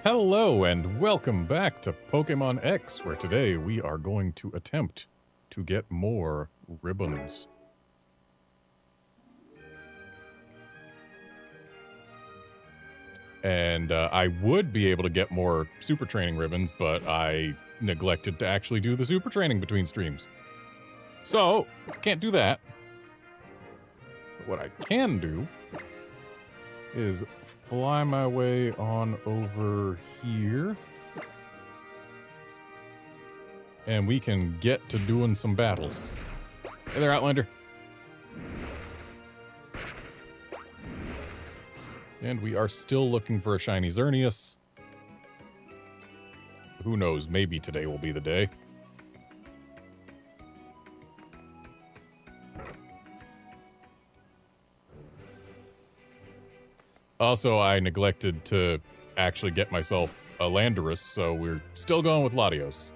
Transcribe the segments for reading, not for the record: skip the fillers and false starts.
Hello and welcome back to Pokémon X, where today we are going to attempt to get more ribbons. And I would be able to get more super training ribbons, but I neglected to actually do the super training between streams. So, can't do that. But what I can do is fly my way on over here. And we can get to doing some battles. Hey there, Outlander. And we are still looking for a shiny Xerneas. Who knows, maybe today will be the day. Also, I neglected to actually get myself a Landorus, so we're still going with Latios.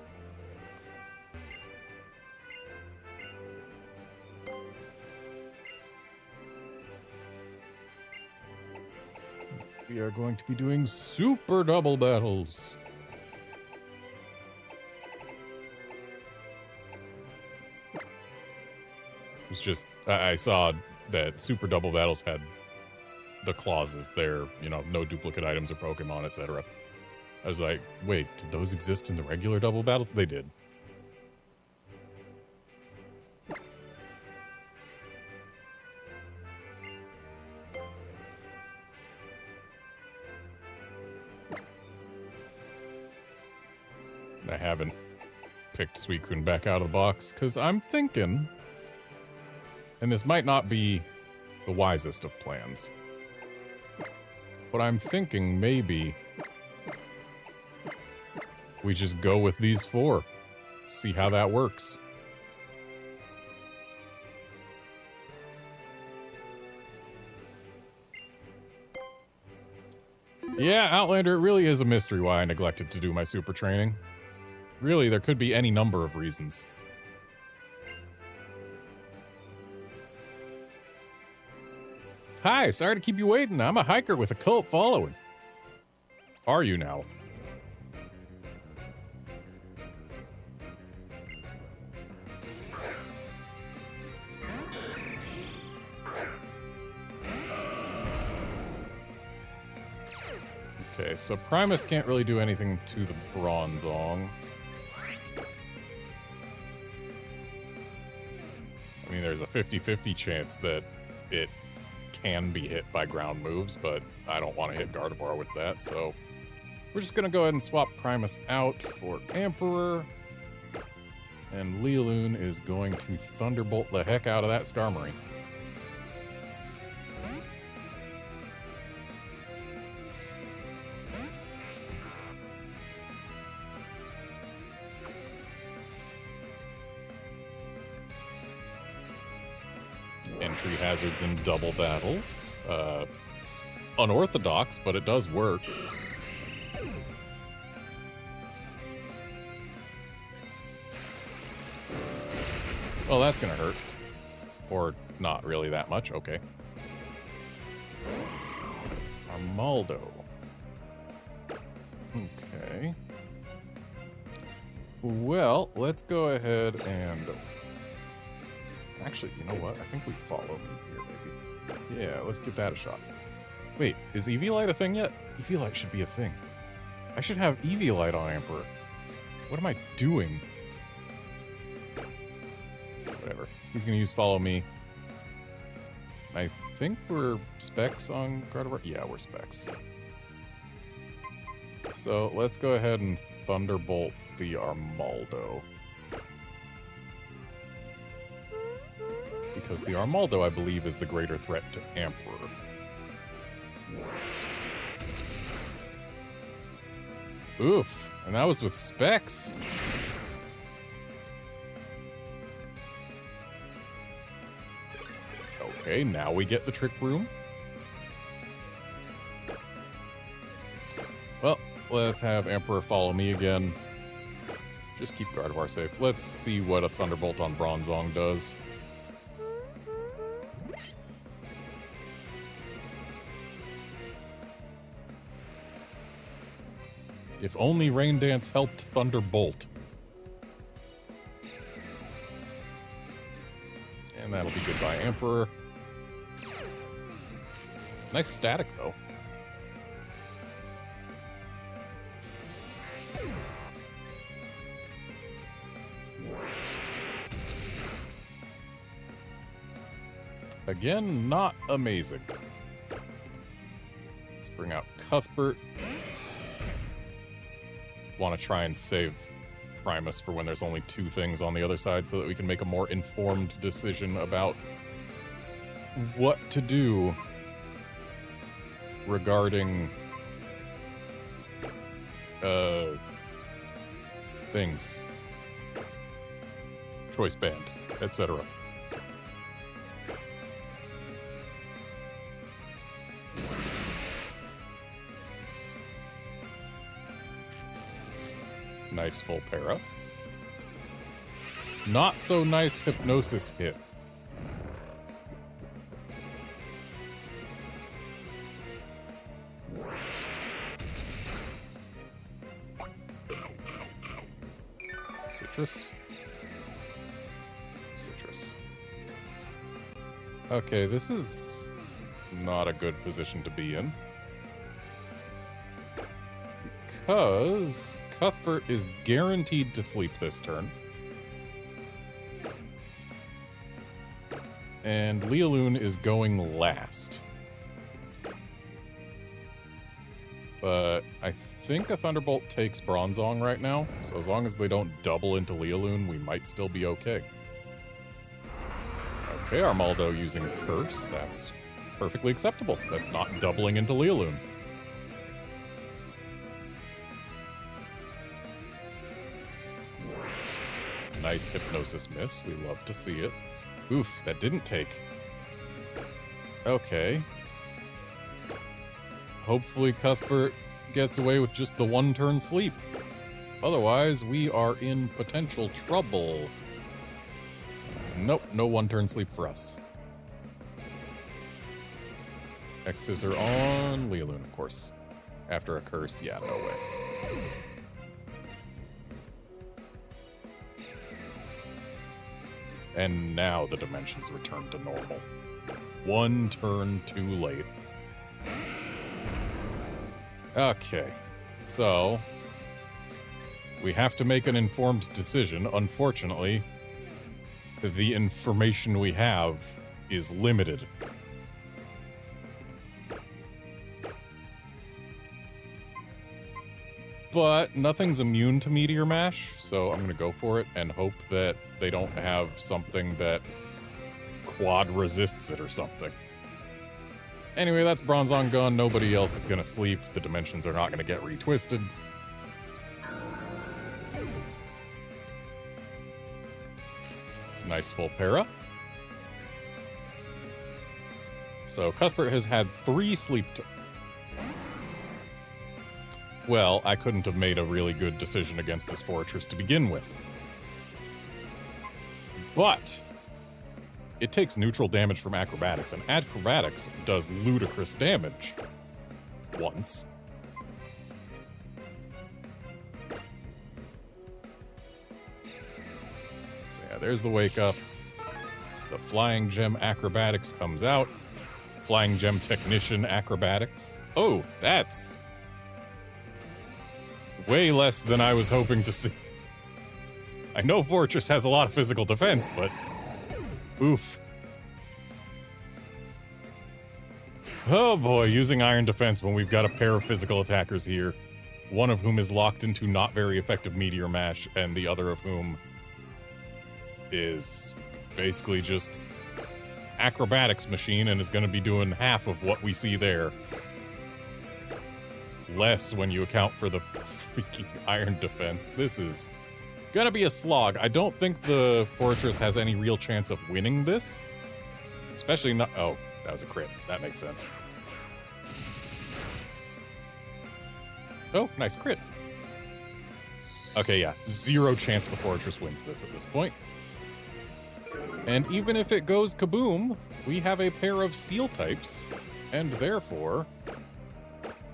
We are going to be doing super double battles. It's just, I saw that super double battles had the clauses there, you know, no duplicate items or Pokemon, etc. I was like, wait, did those exist in the regular double battles? They did. I haven't picked Suicune back out of the box, because I'm thinking, and this might not be the wisest of plans, but I'm thinking maybe we just go with these four. See how that works. Yeah, Outlander, it really is a mystery why I neglected to do my super training. Really, there could be any number of reasons. Hi, sorry to keep you waiting. I'm a hiker with a cult following. Are you now? Okay, so Primus can't really do anything to the Bronzong. I mean, there's a 50-50 chance that it can be hit by ground moves, but I don't want to hit Gardevoir with that, so we're just going to go ahead and swap Primus out for Emperor, and Lealoon is going to Thunderbolt the heck out of that Skarmory. Entry hazards in double battles. It's unorthodox, but it does work. Well, that's gonna hurt. Or not really that much, okay. Armaldo. Okay. Well, let's go ahead and... Actually, you know what? I think we follow me here, maybe. Yeah, let's give that a shot. Wait, is Eviolite a thing yet? Eviolite should be a thing. I should have Eviolite on Emperor. What am I doing? Whatever. He's gonna use Follow Me. I think we're Specs on Gardevoir. Yeah, we're Specs. So let's go ahead and Thunderbolt the Armaldo. Because the Armaldo, I believe, is the greater threat to Emperor. Oof, and that was with Specs. Okay, now we get the Trick Room. Well, let's have Emperor follow me again. Just keep Gardevoir safe. Let's see what a Thunderbolt on Bronzong does. If only Rain Dance helped Thunderbolt. And that'll be goodbye, Emperor. Nice static, though. Again, not amazing. Let's bring out Cuthbert. Want to try and save Primus for when there's only 2 things on the other side so that we can make a more informed decision about what to do regarding things. Choice band, etc. Nice full para. Not so nice hypnosis hit. Citrus. Citrus. Okay, this is not a good position to be in. Because Cuthbert is guaranteed to sleep this turn. And Lealoon is going last. But I think a Thunderbolt takes Bronzong right now, so as long as they don't double into Lealoon, we might still be okay. Okay, Armaldo using Curse. That's perfectly acceptable. That's not doubling into Lealoon. Nice Hypnosis miss. We love to see it. Oof, that didn't take. Okay. Hopefully Cuthbert gets away with just the 1-turn sleep. Otherwise, we are in potential trouble. Nope, no 1-turn sleep for us. X-Scissor on Lealoon, of course. After a curse, yeah, no way. And now the dimensions return to normal. 1 turn too late. Okay, so we have to make an informed decision. Unfortunately, the information we have is limited. But nothing's immune to Meteor Mash, so I'm going to go for it and hope that they don't have something that quad resists it or something. Anyway, that's Bronzong gone. Nobody else is going to sleep. The dimensions are not going to get retwisted. Nice full para. So Cuthbert has had 3 sleep. Well, I couldn't have made a really good decision against this fortress to begin with. But it takes neutral damage from Acrobatics, and Acrobatics does ludicrous damage once. So yeah, there's the wake up. The Flying Gem Acrobatics comes out. Flying Gem Technician Acrobatics. Oh, that's way less than I was hoping to see. I know Fortress has a lot of physical defense, but oof. Oh boy, using Iron Defense when we've got a pair of physical attackers here, one of whom is locked into not very effective Meteor Mash, and the other of whom is basically just Acrobatics machine and is going to be doing half of what we see there. Less when you account for the freaking Iron Defense. This is gonna be a slog. I don't think the Fortress has any real chance of winning this. Especially not... Oh, that was a crit. That makes sense. Oh, nice crit. Okay, yeah. 0 chance the Fortress wins this at this point. And even if it goes kaboom, we have a pair of steel types, and therefore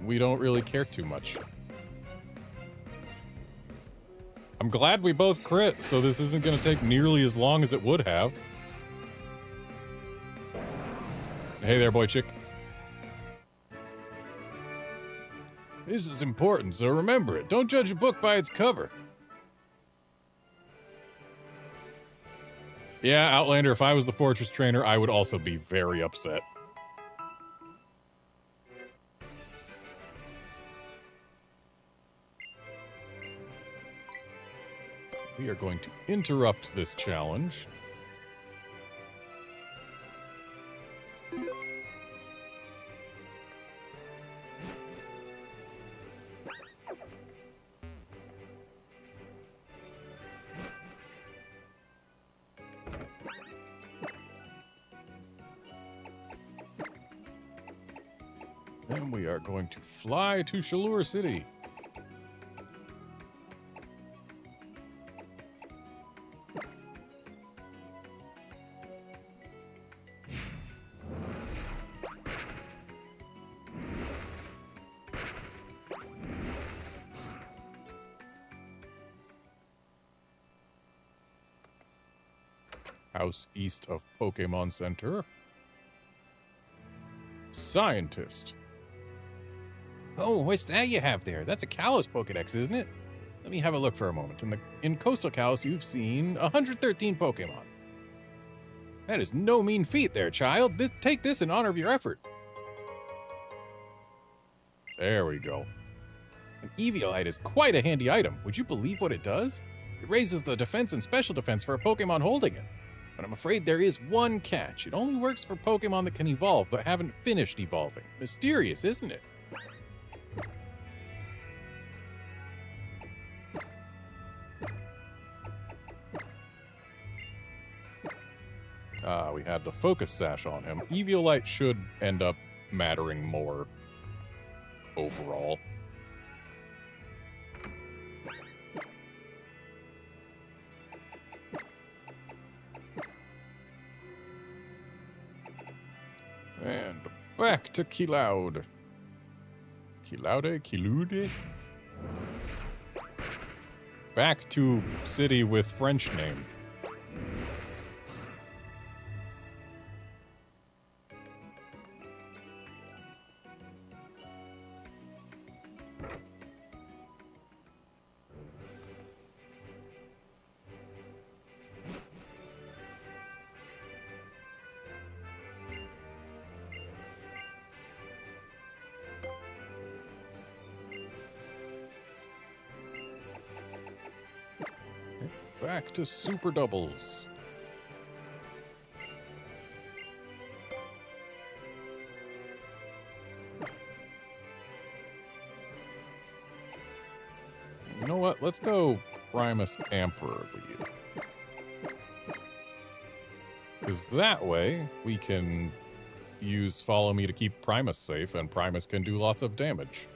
we don't really care too much. I'm glad we both crit, so this isn't going to take nearly as long as it would have. Hey there, boy chick. This is important, so remember it. Don't judge a book by its cover. Yeah, Outlander, if I was the Fortress Trainer, I would also be very upset. We are going to interrupt this challenge. And we are going to fly to Shallur City. House east of Pokémon Center. Scientist. Oh, what's that you have there? That's a Kalos Pokédex, isn't it? Let me have a look for a moment. In Coastal Kalos, you've seen 113 Pokémon. That is no mean feat there, child. Take this in honor of your effort. There we go. An Eviolite is quite a handy item. Would you believe what it does? It raises the defense and special defense for a Pokémon holding it. But I'm afraid there is one catch. It only works for Pokémon that can evolve but haven't finished evolving. Mysterious, isn't it? We had the focus sash on him. Eviolite should end up mattering more overall. And back to Kiloud. Kilude? Back to city with French name. Back to Super Doubles. You know what? Let's go Primus Emperor lead. Because that way, we can use Follow Me to keep Primus safe, and Primus can do lots of damage.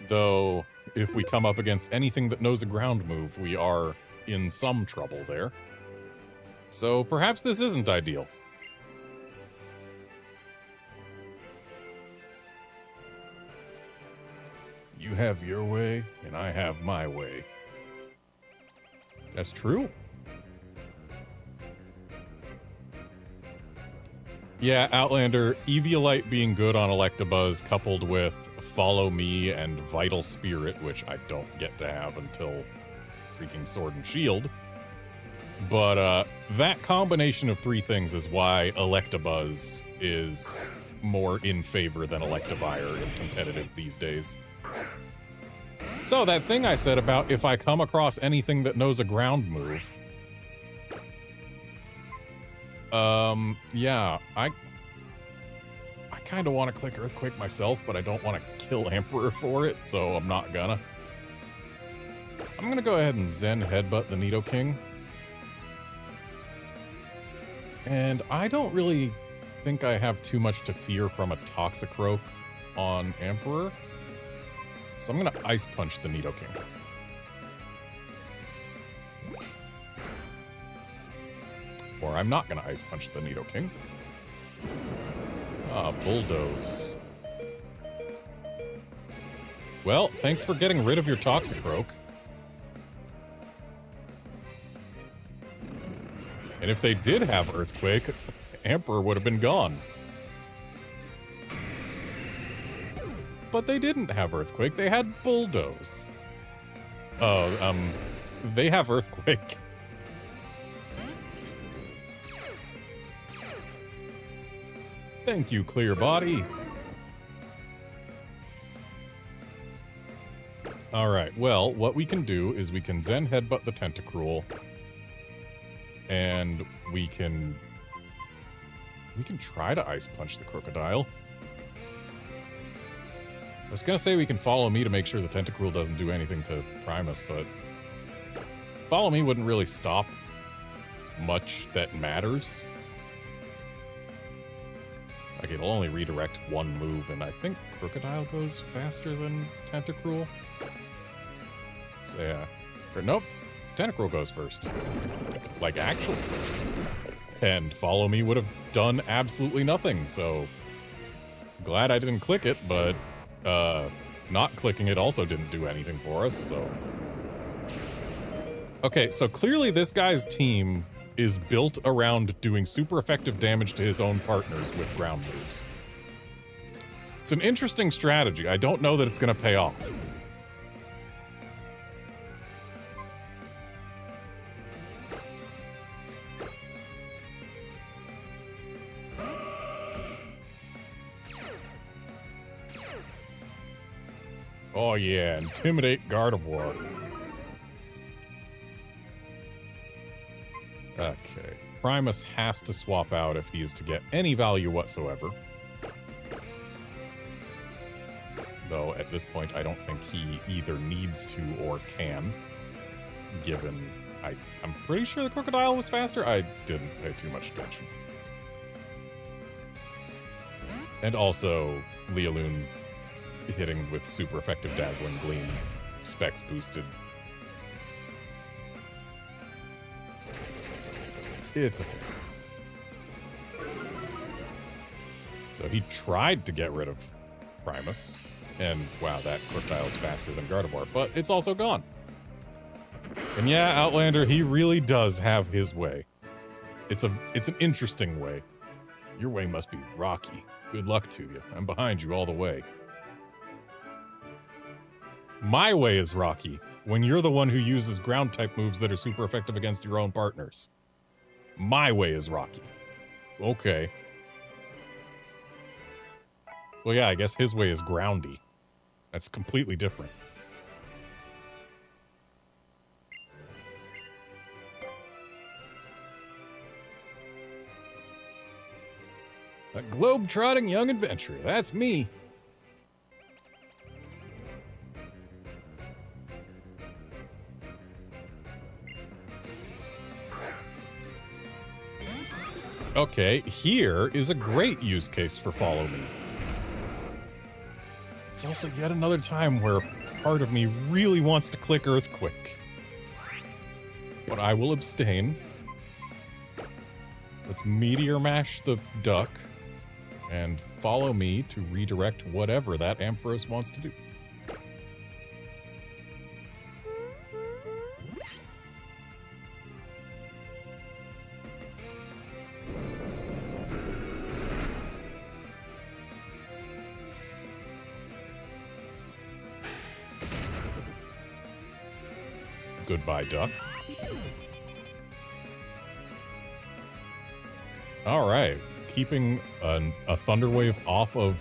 Though, if we come up against anything that knows a ground move, we are in some trouble there. So perhaps this isn't ideal. You have your way, and I have my way. That's true. Yeah, Outlander, Eviolite being good on Electabuzz coupled with Follow Me and Vital Spirit, which I don't get to have until freaking Sword and Shield. But that combination of three things is why Electabuzz is more in favor than Electivire in competitive these days. So that thing I said about if I come across anything that knows a ground move. Yeah, I kind of want to click Earthquake myself, but I don't want to kill Emperor for it, so I'm not gonna. I'm gonna go ahead and Zen Headbutt the Nidoking. And I don't really think I have too much to fear from a Toxicroak on Emperor. So I'm gonna Ice Punch the Nidoking. Or I'm not gonna Ice Punch the Nidoking. Bulldoze. Well, thanks for getting rid of your Toxicroak. And if they did have Earthquake, Emperor would have been gone. But they didn't have Earthquake, they had Bulldoze. Oh, they have Earthquake. Thank you, Clear Body. Alright, well, what we can do is we can Zen Headbutt the Tentacruel. And we can try to Ice Punch the Crocodile. I was gonna say we can Follow Me to make sure the Tentacruel doesn't do anything to Primus, but Follow Me wouldn't really stop much that matters. Like, it'll only redirect one move, and I think Crocodile goes faster than Tentacruel. So yeah. Or nope, Tentacruel goes first. Like, actually first. And Follow Me would have done absolutely nothing, so glad I didn't click it, but not clicking it also didn't do anything for us, so. Okay, so clearly this guy's team is built around doing super effective damage to his own partners with ground moves. It's an interesting strategy. I don't know that it's gonna pay off. Oh yeah, Intimidate Gardevoir. Okay, Primus has to swap out if he is to get any value whatsoever. Though, at this point, I don't think he either needs to or can, given I'm pretty sure the Crocodile was faster. I didn't pay too much attention. And also, Lealoon hitting with super effective Dazzling Gleam, specs boosted. It's okay. So he tried to get rid of Primus, and wow, that Crocodile's faster than Gardevoir, but it's also gone. And yeah, Outlander, he really does have his way. It's an interesting way. Your way must be rocky. Good luck to you. I'm behind you all the way. My way is rocky, when you're the one who uses ground-type moves that are super effective against your own partners. My way is rocky. Okay. Well, yeah, I guess his way is groundy. That's completely different. A globe-trotting young adventurer, that's me. Okay, here is a great use case for Follow Me. It's also yet another time where part of me really wants to click Earthquake. But I will abstain. Let's Meteor Mash the duck and Follow Me to redirect whatever that Ampharos wants to do. Goodbye, duck. Alright, keeping a Thunder Wave off of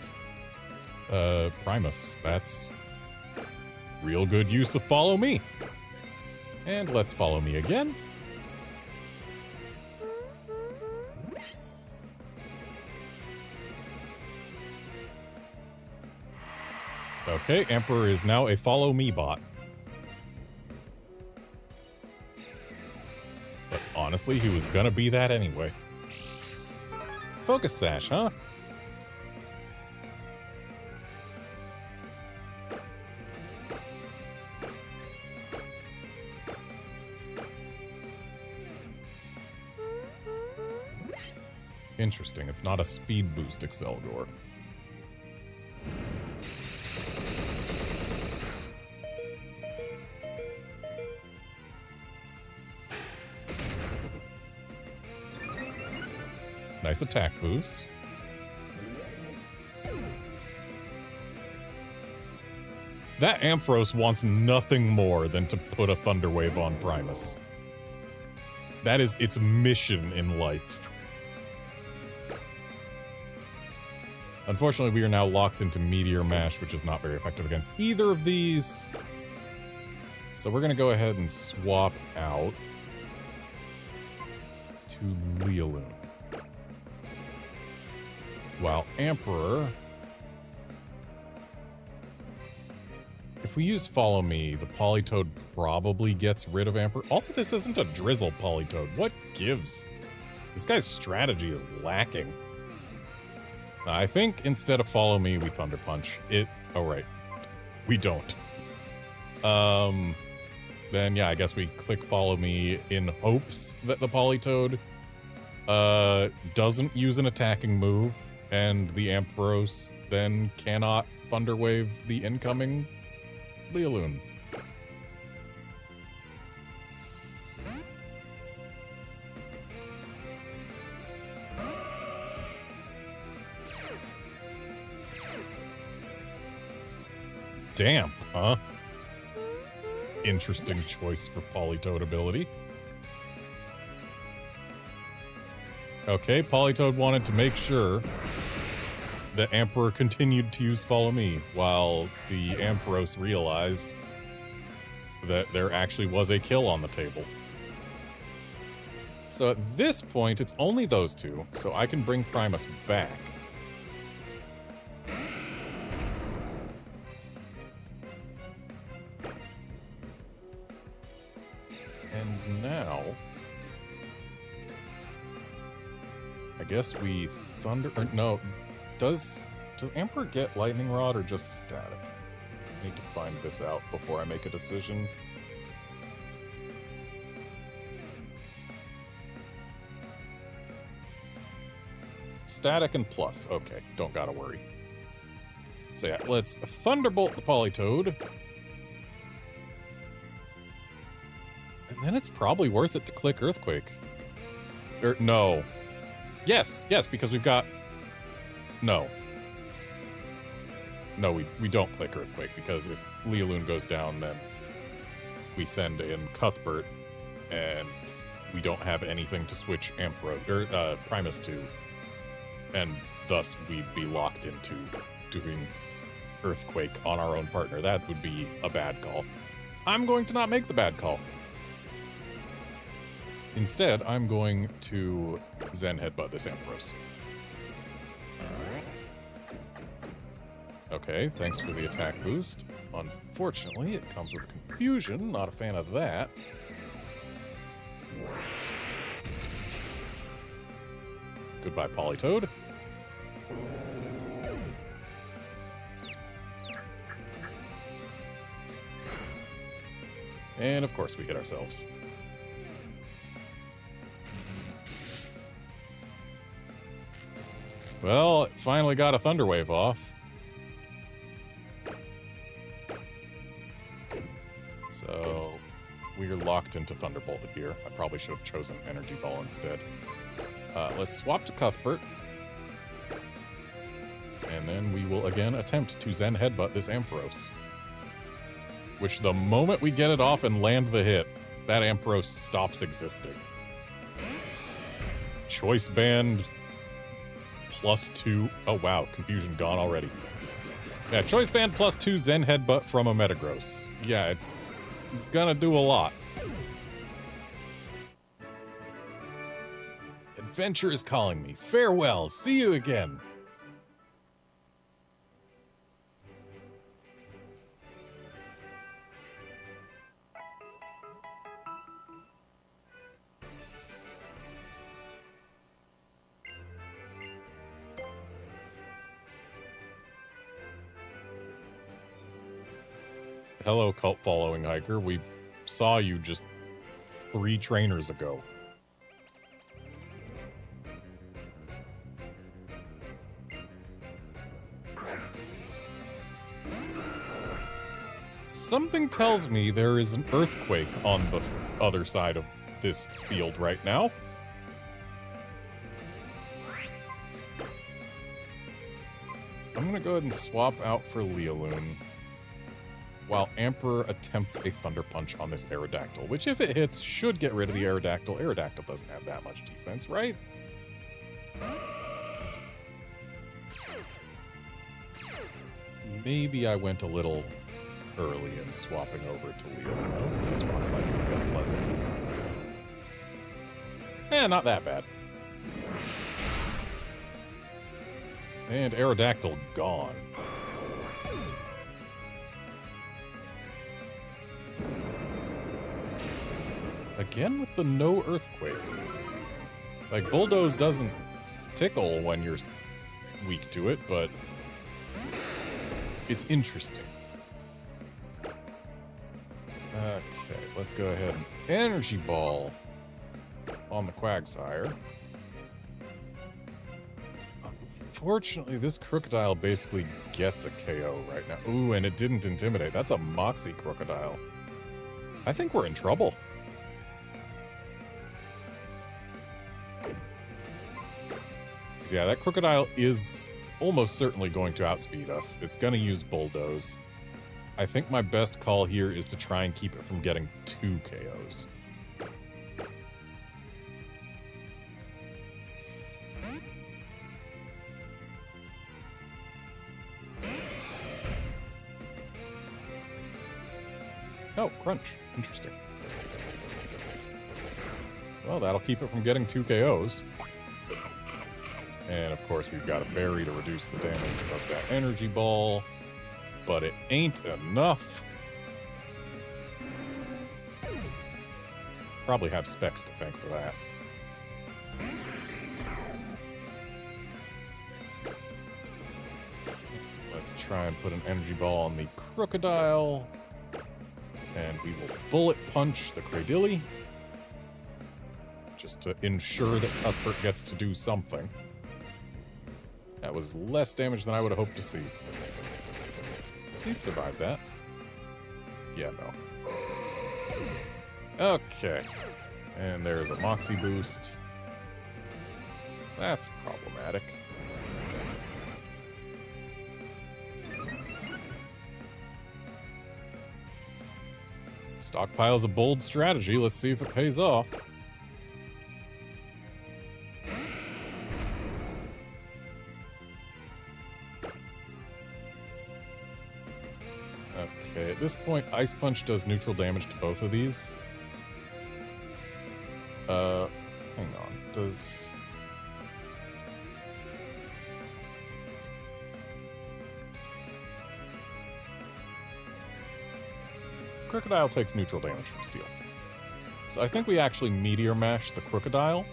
Primus. That's real good use of Follow Me. And let's Follow Me again. Okay, Emperor is now a Follow Me bot. But honestly, he was gonna be that anyway. Focus Sash, huh? Interesting, it's not a speed boost Excelgor. Nice attack boost. That Ampharos wants nothing more than to put a Thunder Wave on Primus. That is its mission in life. Unfortunately, we are now locked into Meteor Mash, which is not very effective against either of these. So we're going to go ahead and swap out to Leoloon. While Emperor... If we use Follow Me, the Politoed probably gets rid of Emperor. Also, this isn't a Drizzle Politoed. What gives? This guy's strategy is lacking. I think instead of Follow Me, we Thunder Punch. Oh, right. We don't. Then, yeah, I guess we click Follow Me in hopes that the Politoed doesn't use an attacking move, and the Ampharos then cannot Thunder Wave the incoming Leoloon. Damp, huh? Interesting choice for Politoed ability. Okay, Politoed wanted to make sure that Emperor continued to use Follow Me, while the Ampharos realized that there actually was a kill on the table. So at this point, it's only those two, so I can bring Primus back. And now... I guess we Thunder... Or no... Does Emperor get Lightning Rod or just Static? I need to find this out before I make a decision. Static and Plus. Okay, don't gotta worry. So yeah, let's Thunderbolt the Politoed. And then it's probably worth it to click Earthquake. No. Yes, because we've got... No. No, we don't click Earthquake, because if Leoloon goes down, then we send in Cuthbert, and we don't have anything to switch Primus to, and thus we'd be locked into doing Earthquake on our own partner. That would be a bad call. I'm going to not make the bad call. Instead, I'm going to Zen Headbutt this Ampharos. Okay, thanks for the attack boost. Unfortunately, it comes with confusion. Not a fan of that. Goodbye, Politoed. And of course we hit ourselves. Well, it finally got a Thunder Wave off. So, we're locked into Thunderbolt here. I probably should have chosen Energy Ball instead. Let's swap to Cuthbert. And then we will again attempt to Zen Headbutt this Ampharos. Which, the moment we get it off and land the hit, that Ampharos stops existing. Choice Band +2. Oh wow, confusion gone already. Yeah, Choice Band +2 Zen Headbutt from a Metagross. Yeah, it's gonna do a lot. Adventure is calling me. Farewell. See you again. Hello, cult following hiker. We saw you just 3 trainers ago. Something tells me there is an earthquake on the other side of this field right now. I'm gonna go ahead and swap out for Leoloon while Emperor attempts a Thunder Punch on this Aerodactyl, which if it hits, should get rid of the Aerodactyl. Aerodactyl doesn't have that much defense, right? Maybe I went a little early in swapping over to Leoloon. Oh, this rock slide's gonna be unpleasant. Not that bad. And Aerodactyl gone. Again with the no Earthquake. Like, Bulldoze doesn't tickle when you're weak to it, but it's interesting. Okay, let's go ahead and Energy Ball on the Quagsire. Unfortunately, this Crocodile basically gets a KO right now. Ooh, and it didn't Intimidate. That's a Moxie Crocodile. I think we're in trouble. Yeah, that Crocodile is almost certainly going to outspeed us. It's going to use Bulldoze. I think my best call here is to try and keep it from getting 2 KOs. Oh, Crunch. Interesting. Well, that'll keep it from getting 2 KOs. And, of course, we've got a Berry to reduce the damage of that Energy Ball. But it ain't enough. Probably have Specs to thank for that. Let's try and put an Energy Ball on the Crocodile. And we will Bullet Punch the Cradily. Just to ensure that Cuthbert gets to do something. That was less damage than I would have hoped to see. Please survive that. Yeah, no. Okay. And there's a Moxie boost. That's problematic. Stockpile's a bold strategy. Let's see if it pays off. Okay, at this point, Ice Punch does neutral damage to both of these. Hang on, does... Crocodile takes neutral damage from Steel. So I think we actually Meteor Mash the Crocodile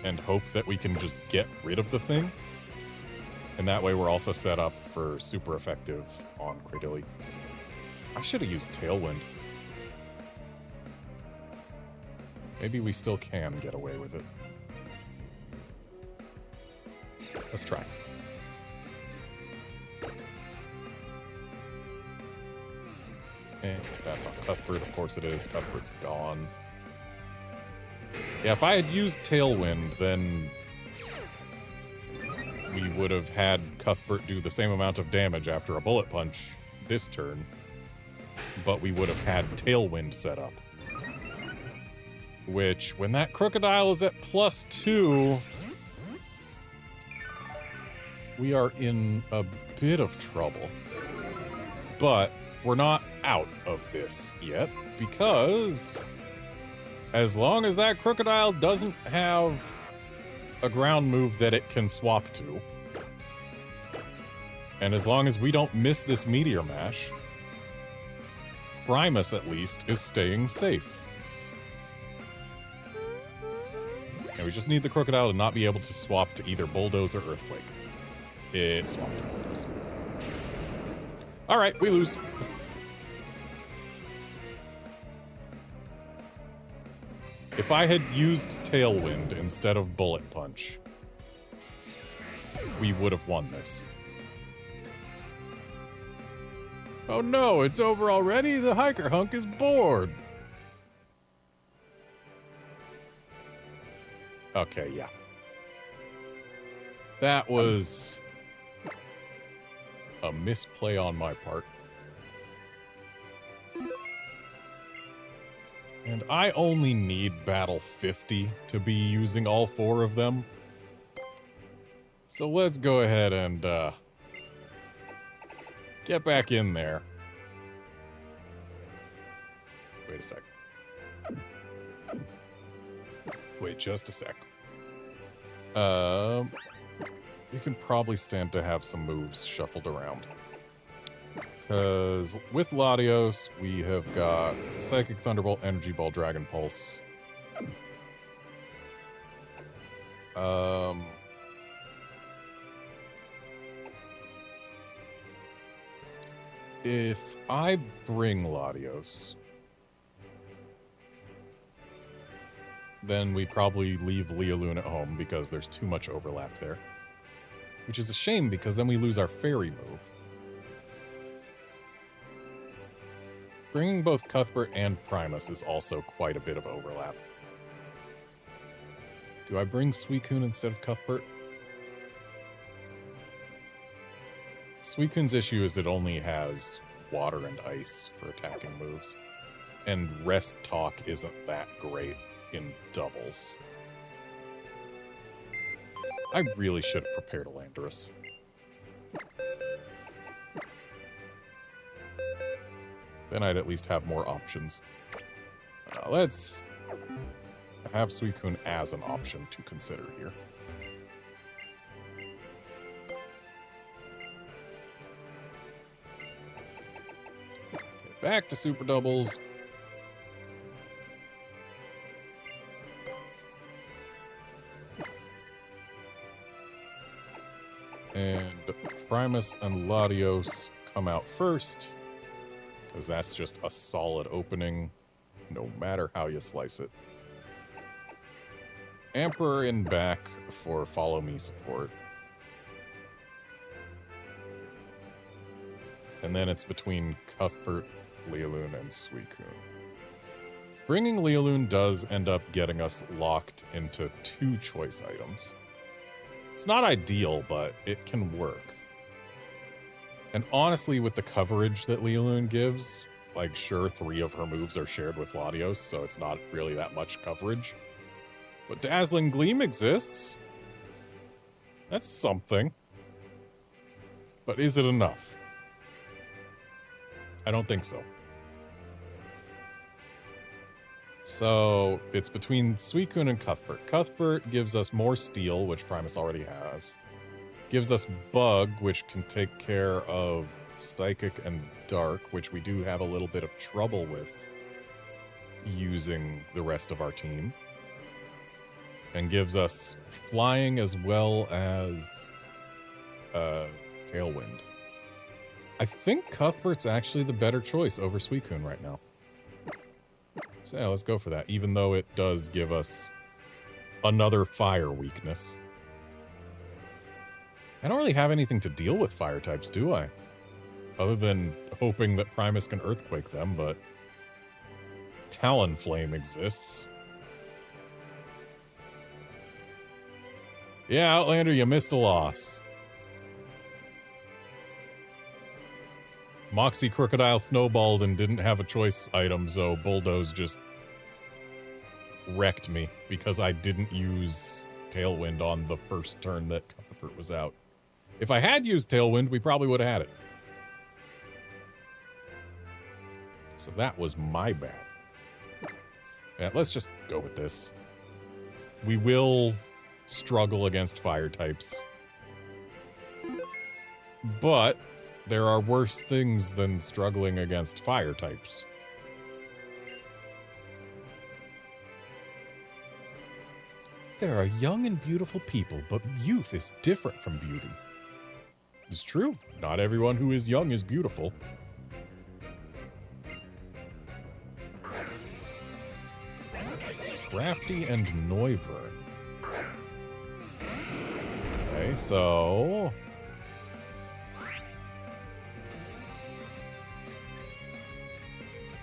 and hope that we can just get rid of the thing. And that way we're also set up for super effective on Cradily. I should have used Tailwind. Maybe we still can get away with it. Let's try. And that's on Cuthbert, of course it is. Cuthbert's gone. Yeah, if I had used Tailwind, then we would have had Cuthbert do the same amount of damage after a Bullet Punch this turn, but we would have had Tailwind set up. Which, when that Crocodile is at +2, we are in a bit of trouble. But we're not out of this yet, because as long as that Crocodile doesn't have a ground move that it can swap to, and as long as we don't miss this Meteor Mash, Primus, at least, is staying safe. And we just need the Crocodile to not be able to swap to either Bulldoze or Earthquake. It swapped to Bulldoze. Alright, we lose. If I had used Tailwind instead of Bullet Punch, we would have won this. Oh no, it's over already? The hiker hunk is bored. Okay, yeah. That was a misplay on my part. And I only need Battle 50 to be using all 4 of them. So let's go ahead and get back in there. Wait a sec. Wait just a sec. You can probably stand to have some moves shuffled around. Because with Latios, we have got Psychic Thunderbolt, Energy Ball, Dragon Pulse. If I bring Latios, then we probably leave Lealoon at home because there's too much overlap there. Which is a shame because then we lose our fairy move. Bringing both Cuthbert and Primus is also quite a bit of overlap. Do I bring Suicune instead of Cuthbert? Suicune's issue is it only has water and ice for attacking moves. And Rest Talk isn't that great in doubles. I really should have prepared a Landorus. Then I'd at least have more options. Let's have Suicune as an option to consider here. Okay, back to Super Doubles. And Primus and Latios come out first. Because that's just a solid opening, no matter how you slice it. Emperor in back for Follow Me support. And then it's between Cuthbert, Lealoon, and Suicune. Bringing Lealoon does end up getting us locked into 2 choice items. It's not ideal, but it can work. And honestly, with the coverage that Lealoon gives, like, sure, 3 of her moves are shared with Latios, so it's not really that much coverage. But Dazzling Gleam exists. That's something. But is it enough? I don't think so. So, it's between Suicune and Cuthbert. Cuthbert gives us more Steel, which Primus already has. Gives us Bug, which can take care of Psychic and Dark, which we do have a little bit of trouble with using the rest of our team. And gives us Flying as well as Tailwind. I think Cuthbert's actually the better choice over Suicune right now. So yeah, let's go for that, even though it does give us another fire weakness. I don't really have anything to deal with fire types, do I? Other than hoping that Primus can Earthquake them, but Talonflame exists. Yeah, Outlander, you missed a loss. Moxie Crocodile snowballed and didn't have a choice item, so Bulldoze just wrecked me because I didn't use Tailwind on the first turn that Cuthbert was out. If I had used Tailwind, we probably would have had it. So that was my bad. Yeah, let's just go with this. We will struggle against fire types. But there are worse things than struggling against fire types. There are young and beautiful people, but youth is different from beauty. It's true. Not everyone who is young is beautiful. Scrafty and Noivern. Okay, so...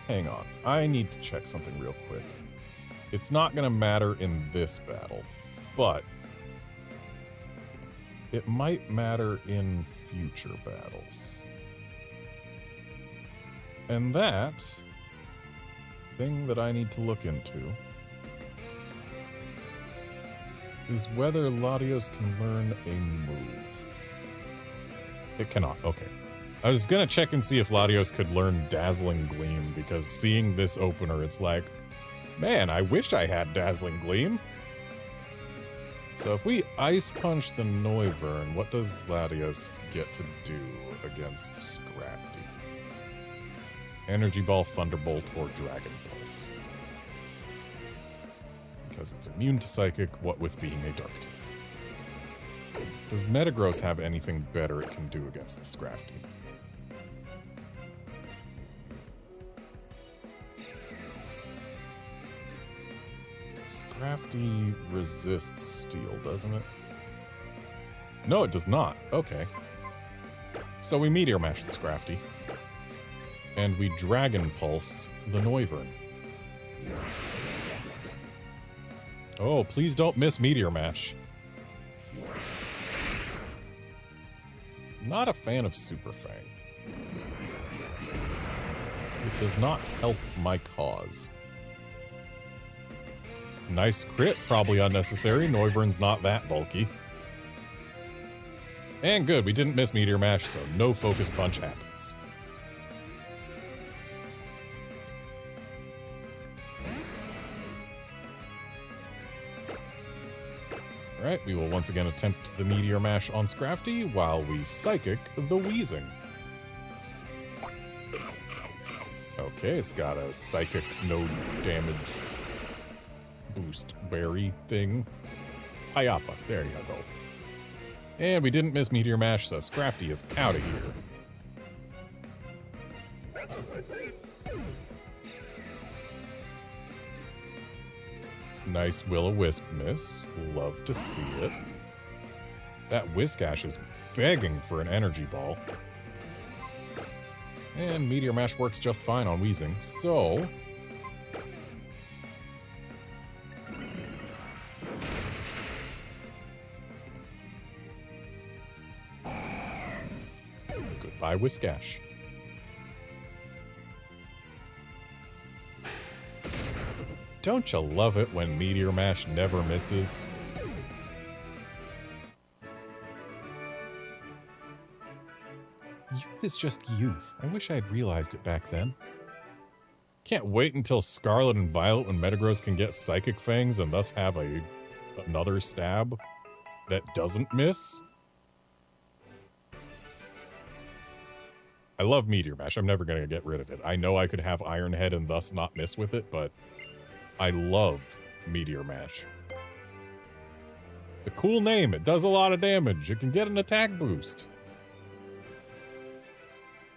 hang on. I need to check something real quick. It's not going to matter in this battle, but... it might matter in future battles. And that thing that I need to look into is whether Latios can learn a move. It cannot. Okay. I was gonna check and see if Latios could learn Dazzling Gleam, because seeing this opener, it's like, man, I wish I had Dazzling Gleam. So if we Ice Punch the Noivern, what does Latios get to do against Scrafty? Energy Ball, Thunderbolt, or Dragon Pulse? Because it's immune to Psychic, what with being a Dark type. Does Metagross have anything better it can do against the Scrafty? Scrafty resists Steel, doesn't it? No, it does not. Okay. So we Meteor Mash the Scrafty. And we Dragon Pulse the Noivern. Oh, please don't miss Meteor Mash. Not a fan of Super Fang. It does not help my cause. Nice crit, probably unnecessary. Noivern's not that bulky. And good, we didn't miss Meteor Mash, so no Focus Punch happens. Alright, we will once again attempt the Meteor Mash on Scrafty while we Psychic the Weezing. Okay, it's got a Psychic no damage boost berry thing. Hayapa, there you go. And we didn't miss Meteor Mash, so Scrafty is out of here. Nice Will-O-Wisp miss. Love to see it. That Whiskash is begging for an Energy Ball. And Meteor Mash works just fine on Weezing, so... goodbye, Whiskash. Don't you love it when Meteor Mash never misses? Youth is just youth. I wish I had realized it back then. Can't wait until Scarlet and Violet when Metagross can get Psychic Fangs and thus have another stab that doesn't miss. I love Meteor Mash. I'm never going to get rid of it. I know I could have Iron Head and thus not miss with it, but I love Meteor Mash. It's a cool name. It does a lot of damage. It can get an attack boost.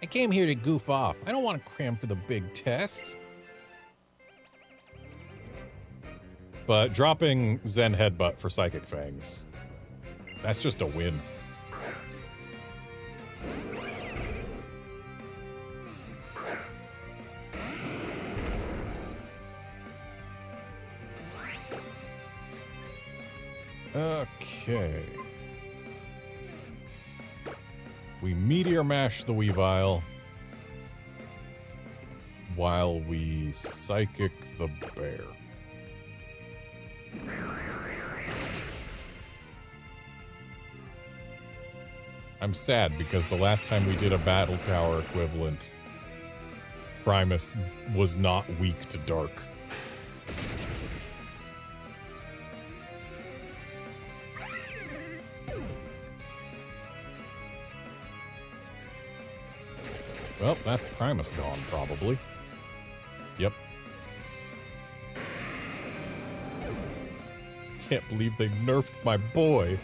I came here to goof off. I don't want to cram for the big test. But dropping Zen Headbutt for Psychic Fangs, that's just a win. Okay. We Meteor Mash the Weavile while we Psychic the Bear. I'm sad because the last time we did a Battle Tower equivalent, Primus was not weak to Dark. Well, that's Primus gone, probably. Yep. Can't believe they nerfed my boy.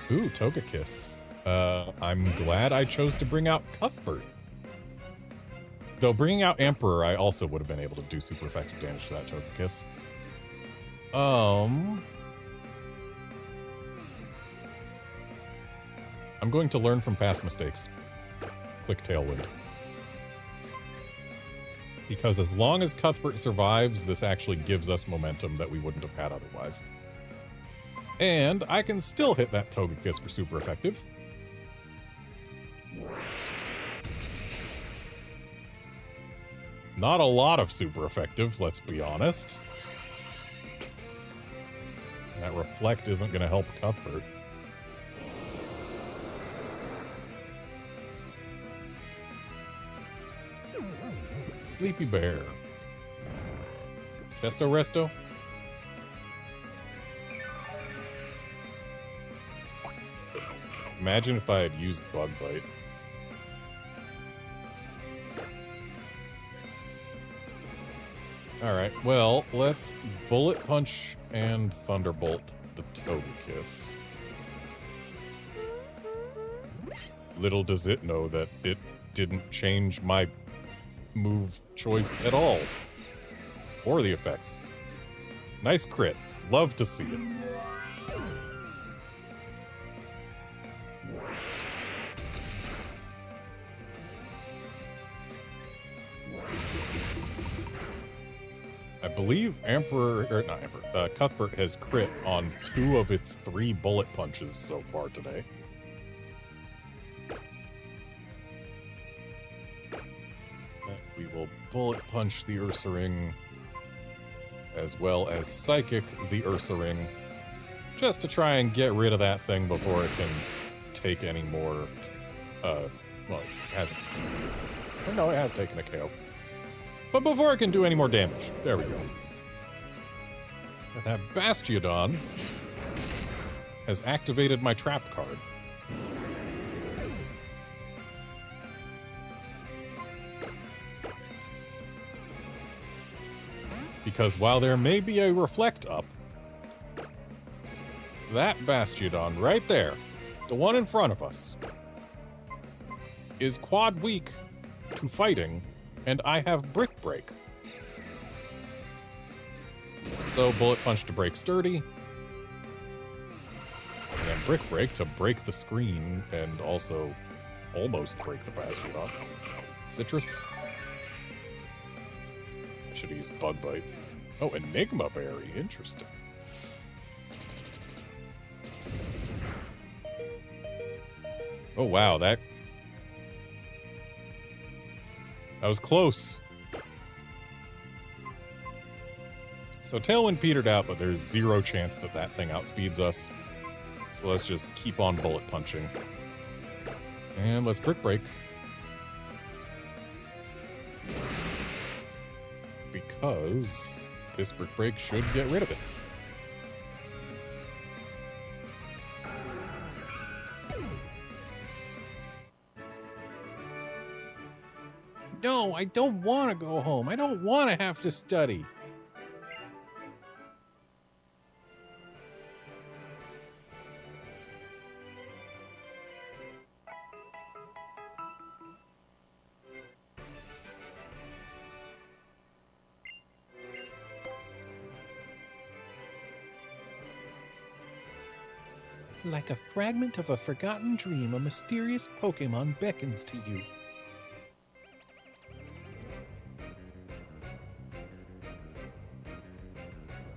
Ooh, Togekiss. I'm glad I chose to bring out Cuthbert. Though bringing out Emperor, I also would have been able to do super effective damage to that Togekiss. I'm going to learn from past mistakes. Click Tailwind. Because as long as Cuthbert survives, this actually gives us momentum that we wouldn't have had otherwise. And I can still hit that Togekiss for super effective. Not a lot of super effective, let's be honest. That Reflect isn't going to help Cuthbert. Sleepy Bear. Chesto Resto? Imagine if I had used Bug Bite. Alright, well, let's Bullet Punch and Thunderbolt the Togekiss. Little does it know that it didn't change my move choice at all. Or the effects. Nice crit. Love to see it. I believe Cuthbert has crit on 2 of its 3 bullet punches so far today. We will bullet punch the Ursaring, as well as psychic the Ursaring, just to try and get rid of that thing before it can take any more, well, it hasn't. No, it has taken a KO. But before it can do any more damage. There we go. And that Bastiodon has activated my trap card. Because while there may be a Reflect up, that Bastiodon right there, the one in front of us, is quad weak to fighting, and I have Brick Break. So Bullet Punch to break Sturdy, and then Brick Break to break the screen and also almost break the Bastiodon. Citrus. I should have used Bug Bite. Oh, Enigma Berry. Interesting. Oh, wow. That was close. So Tailwind petered out, but there's 0 chance that that thing outspeeds us. So let's just keep on bullet punching. And let's Brick Break. Because this Brick Break should get rid of it. No, I don't want to go home. I don't want to have to study. Like a fragment of a forgotten dream, a mysterious Pokémon beckons to you.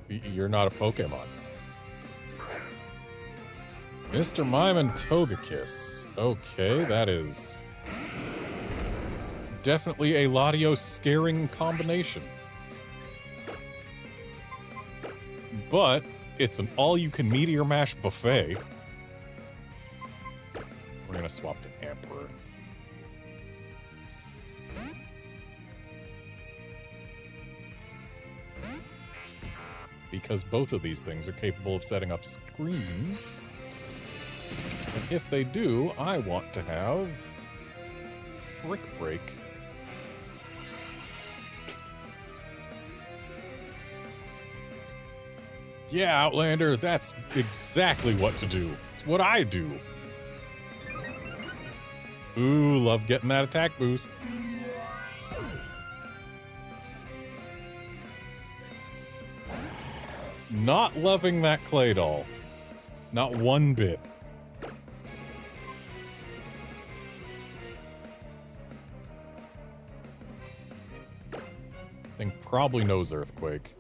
You're not a Pokémon. Mr. Mime and Togekiss. Okay, that is definitely a Latios scaring combination. But it's an all-you-can Meteor Mash buffet. We're gonna swap to Emperor. Because both of these things are capable of setting up screens. And if they do, I want to have Brick Break. Yeah, Outlander, that's exactly what to do. It's what I do. Ooh, love getting that attack boost. Not loving that clay doll. Not one bit. Thing probably knows Earthquake.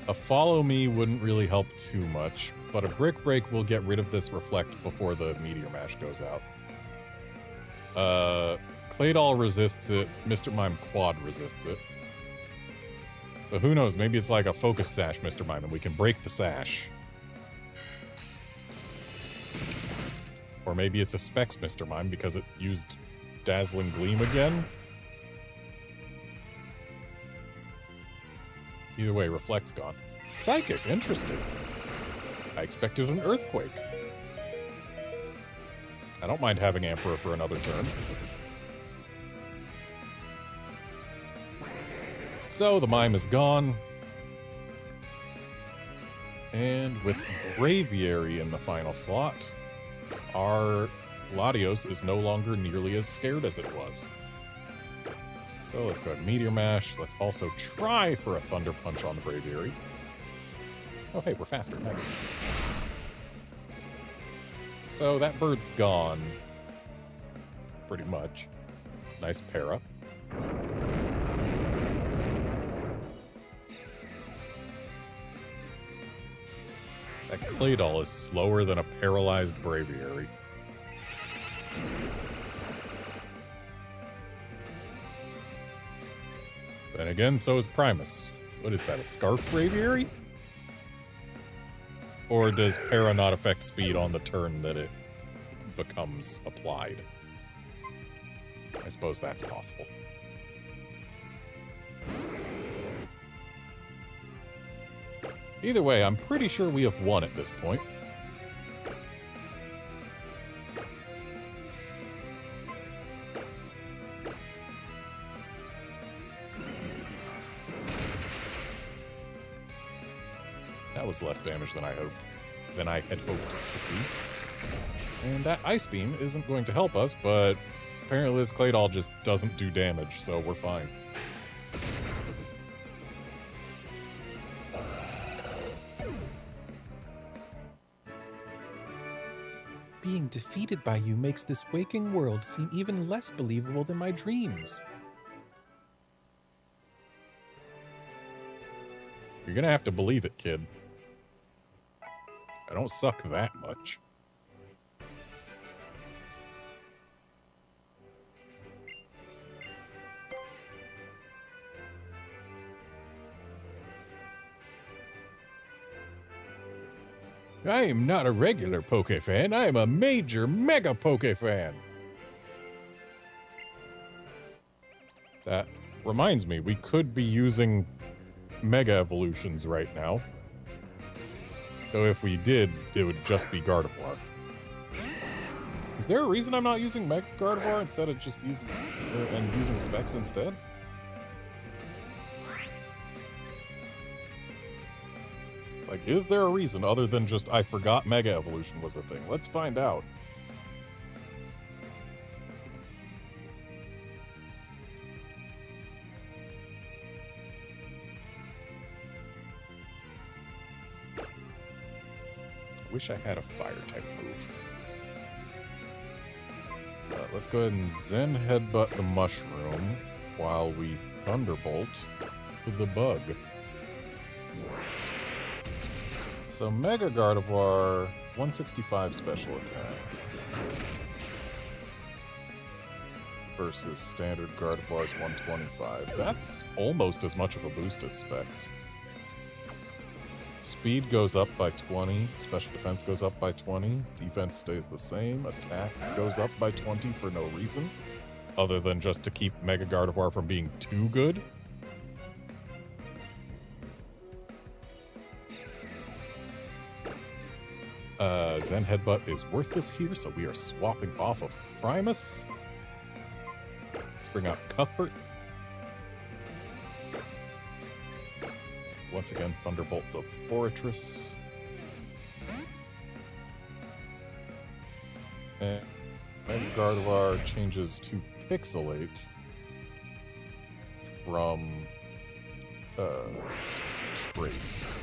A Follow Me wouldn't really help too much, but a Brick Break will get rid of this Reflect before the Meteor Mash goes out. Claydol resists it, Mr. Mime Quad resists it. But who knows, maybe it's like a Focus Sash, Mr. Mime, and we can break the Sash. Or maybe it's a Specs Mr. Mime because it used Dazzling Gleam again. Either way, Reflect's gone. Psychic, interesting. I expected an Earthquake. I don't mind having Emperor for another turn. So, the Mime is gone. And with Braviary in the final slot, our Latios is no longer nearly as scared as it was. So let's go ahead and Meteor Mash. Let's also try for a Thunder Punch on the Braviary. Oh, hey, we're faster. Nice. So that bird's gone. Pretty much. Nice para. That Claydol is slower than a paralyzed Braviary. Then again, so is Primus. What is that, a Scarf Braviary? Or does para not affect speed on the turn that it becomes applied? I suppose that's possible. Either way, I'm pretty sure we have won at this point. That was less damage than I had hoped to see. And that Ice Beam isn't going to help us, but apparently this Claydol just doesn't do damage, so we're fine. Being defeated by you makes this waking world seem even less believable than my dreams. You're gonna have to believe it, kid. I don't suck that much. I am not a regular Poke fan, I am a major mega Poke fan. That reminds me, we could be using Mega Evolutions right now. Though if we did, it would just be Gardevoir. Is there a reason I'm not using Mega Gardevoir instead of just using using Specs instead? Like, is there a reason other than just I forgot Mega Evolution was a thing? Let's find out. Wish I had a Fire-type move. Let's go ahead and Zen Headbutt the Mushroom while we Thunderbolt the Bug. So Mega Gardevoir, 165 special attack. Versus standard Gardevoir's 125. That's almost as much of a boost as Specs. Speed goes up by 20, special defense goes up by 20, defense stays the same, attack goes up by 20 for no reason, other than just to keep Mega Gardevoir from being too good. Zen Headbutt is worthless here, so we are swapping off of Primus. Let's bring out Cuthbert. Once again, Thunderbolt the Fortress. And Mega Gardevoir changes to Pixelate from Trace.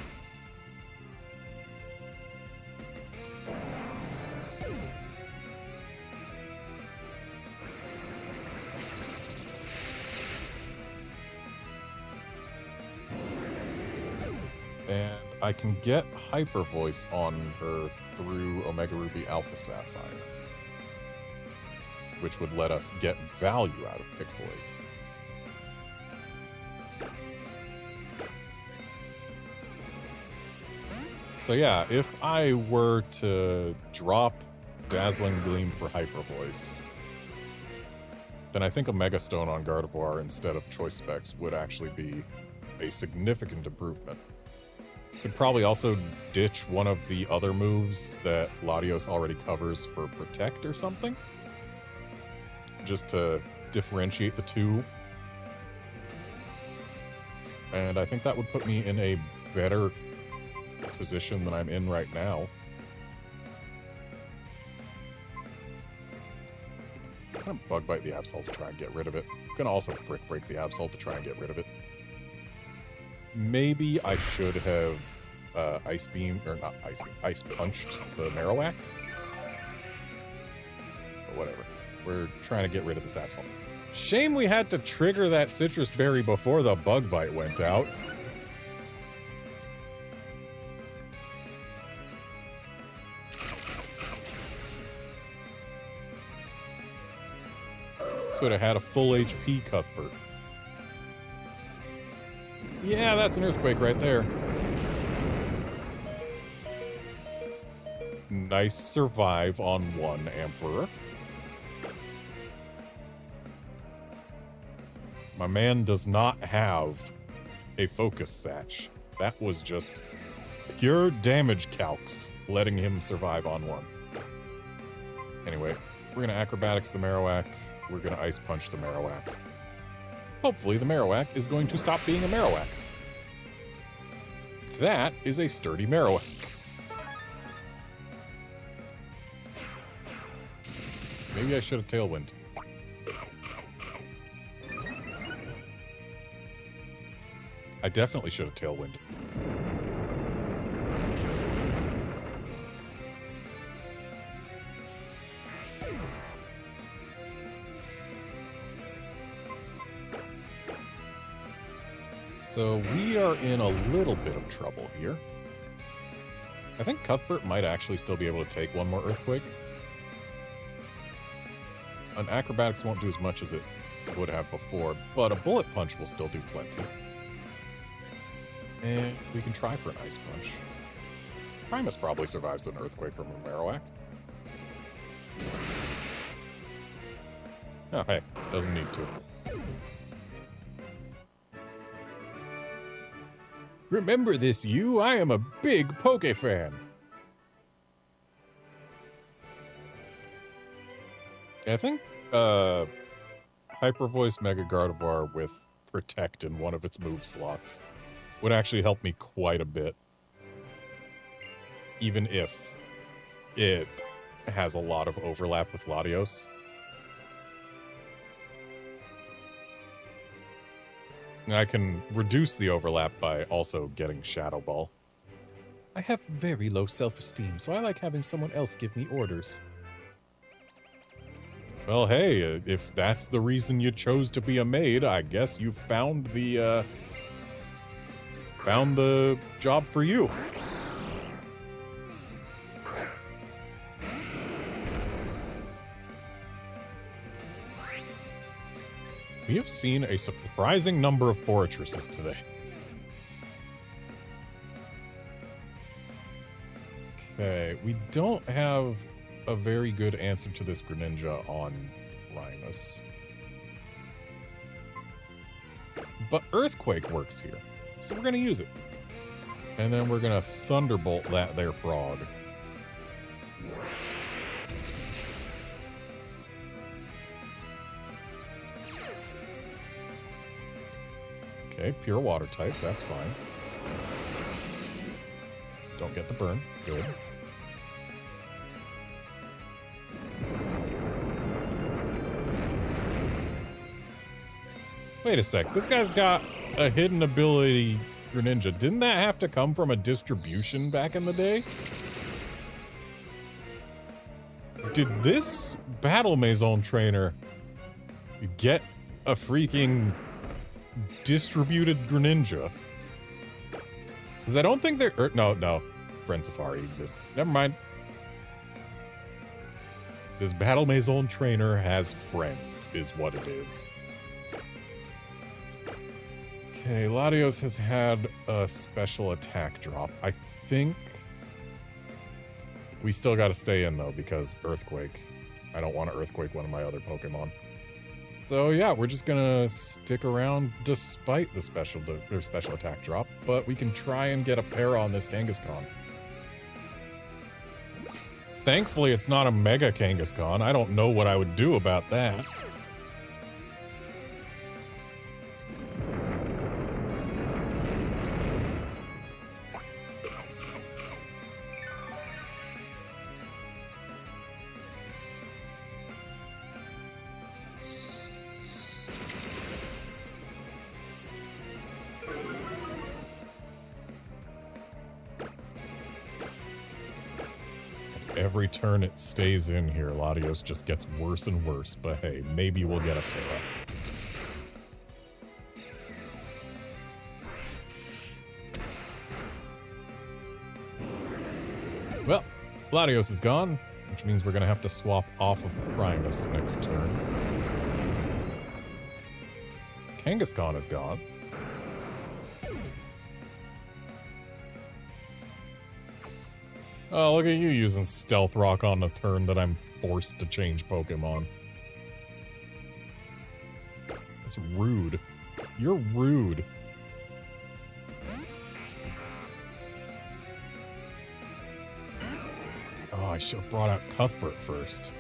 I can get Hyper Voice on her through Omega Ruby Alpha Sapphire, which would let us get value out of Pixelate. So yeah, if I were to drop Dazzling Gleam for Hyper Voice, then I think a Mega Stone on Gardevoir instead of Choice Specs would actually be a significant improvement. Could probably also ditch one of the other moves that Latios already covers for Protect or something, just to differentiate the two. And I think that would put me in a better position than I'm in right now. I'm gonna Bug Bite the Absol to try and get rid of it. I'm gonna also Brick Break the Absol to try and get rid of it. Maybe I should have Ice Beam, or not Ice Beam, Ice Punched the Marowak. But whatever. We're trying to get rid of this Absol. Shame we had to trigger that Citrus Berry before the Bug Bite went out. Could have had a full HP Cuthbert. Yeah, that's an Earthquake right there. Nice survive on one, Emperor. My man does not have a Focus Satch. That was just pure damage calcs letting him survive on one. Anyway, we're gonna Acrobatics the Marowak. We're gonna Ice Punch the Marowak. Hopefully the Marowak is going to stop being a Marowak. That is a sturdy Marowak. Maybe I should have Tailwind. I definitely should have Tailwind. So we are in a little bit of trouble here. I think Cuthbert might actually still be able to take one more Earthquake. An Acrobatics won't do as much as it would have before, but a Bullet Punch will still do plenty. And we can try for an Ice Punch. Primus probably survives an Earthquake from a Marowak. Oh, hey, doesn't need to. Remember this, you? I am a big Poke fan. I think Hyper Voice Mega Gardevoir with Protect in one of its move slots would actually help me quite a bit. Even if it has a lot of overlap with Latios. And I can reduce the overlap by also getting Shadow Ball. I have very low self-esteem, so I like having someone else give me orders. Well, hey, if that's the reason you chose to be a maid, I guess you found the job for you. We have seen a surprising number of Fortresses today. Okay, we don't have a very good answer to this Greninja on Primus. But Earthquake works here, so we're going to use it. And then we're going to Thunderbolt that there frog. Okay, pure water type, that's fine. Don't get the burn, good. Wait a sec, this guy's got a hidden ability Greninja. Didn't that have to come from a distribution back in the day? Did this Battle Maison trainer get a freaking distributed Greninja? Because I don't think they're... no. Friend Safari exists. Never mind. This Battle Maison trainer has friends, is what it is. Okay, Latios has had a special attack drop. I think we still got to stay in, though, because Earthquake. I don't want to Earthquake one of my other Pokemon. So, yeah, we're just going to stick around despite the special attack drop, but we can try and get a pair on this Kangaskhan. Thankfully, it's not a Mega Kangaskhan. I don't know what I would do about that. Every turn it stays in here, Latios just gets worse and worse, but hey, maybe we'll get a pair. Well, Latios is gone, which means we're gonna have to swap off of Primus next turn. Kangaskhan is gone. Oh, look at you using Stealth Rock on the turn that I'm forced to change Pokemon. That's rude. You're rude. Oh, I should have brought out Cuthbert first.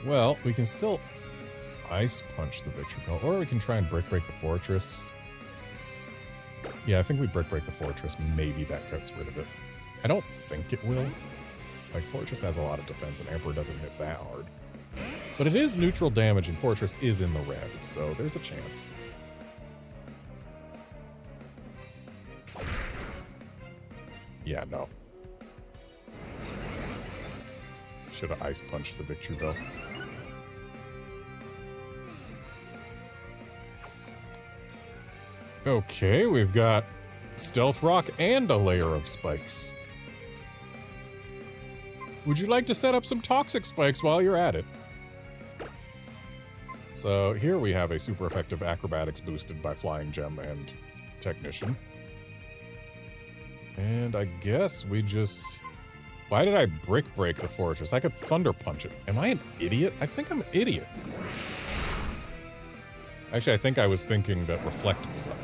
Well, we can still Ice Punch the Victreebel, or we can try and Brick Break the Fortress. Yeah, I think we Brick Break the Fortress. Maybe that gets rid of it. I don't think it will. Like, Fortress has a lot of defense, and Emperor doesn't hit that hard. But it is neutral damage, and Fortress is in the red, so there's a chance. Yeah, no. Should have Ice Punched the Victreebel. Okay, we've got Stealth Rock and a layer of spikes. Would you like to set up some toxic spikes while you're at it? So here we have a super effective acrobatics boosted by Flying Gem and Technician. And I guess we just... Why did I Brick Break the Fortress? I could Thunder Punch it. Am I an idiot? I think I'm an idiot. Actually, I think I was thinking that Reflect was up.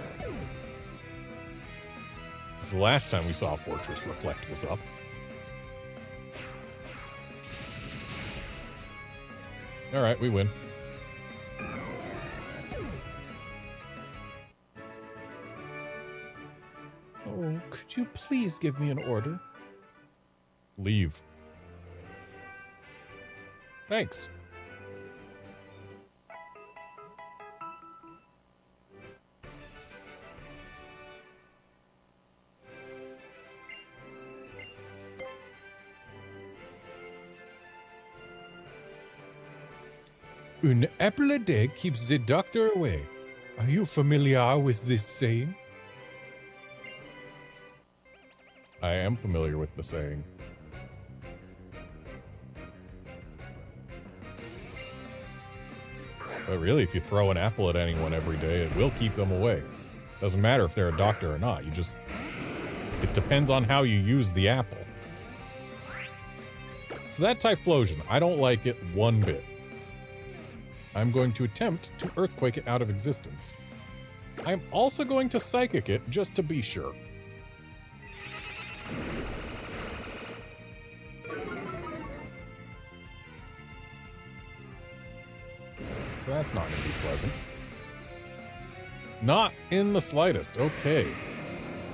Because the last time we saw a Fortress, Reflect was up. Alright, we win. Oh, could you please give me an order? Leave. Thanks. Un apple a day keeps the doctor away. Are you familiar with this saying? I am familiar with the saying. But really, if you throw an apple at anyone every day, it will keep them away. Doesn't matter if they're a doctor or not. You just... It depends on how you use the apple. So that Typhlosion, I don't like it one bit. I'm going to attempt to Earthquake it out of existence. I'm also going to Psychic it, just to be sure. So that's not going to be pleasant. Not in the slightest. Okay.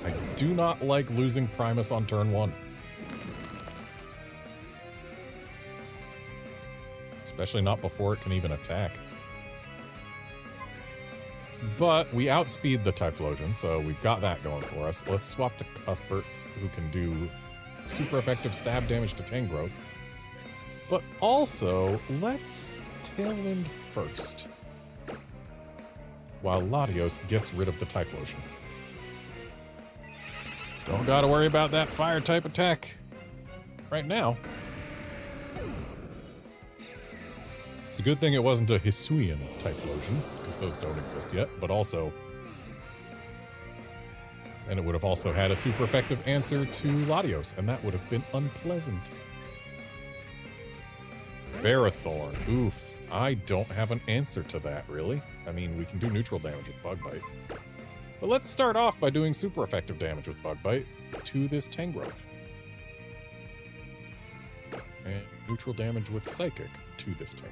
I do not like losing Primus on turn 1. Especially not before it can even attack. But we outspeed the Typhlosion, so we've got that going for us. Let's swap to Cuthbert, who can do super effective stab damage to Tangrowth. But also, let's Tailwind first, while Latios gets rid of the Typhlosion. Don't gotta worry about that fire-type attack right now. It's a good thing it wasn't a Hisuian Typhlosion, because those don't exist yet, but also... And it would have also had a super effective answer to Latios, and that would have been unpleasant. Ferrothorn. Oof. I don't have an answer to that, really. I mean, we can do neutral damage with Bug Bite. But let's start off by doing super effective damage with Bug Bite to this Tangrowth. And neutral damage with Psychic to this Tangrowth.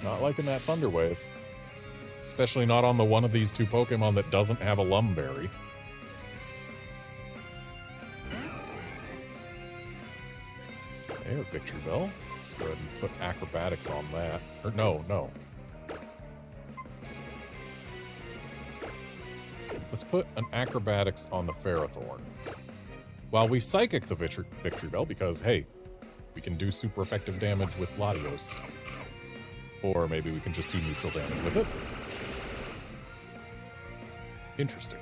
Not liking that Thunder Wave. Especially not on the one of these two Pokemon that doesn't have a Lumberry. There, Victory Bell. Let's go ahead and put Acrobatics on that. Or no. Let's put an Acrobatics on the Ferrothorn. While we Psychic the Victory Bell, because, hey, we can do super effective damage with Latios. Or maybe we can just do neutral damage with it. Interesting.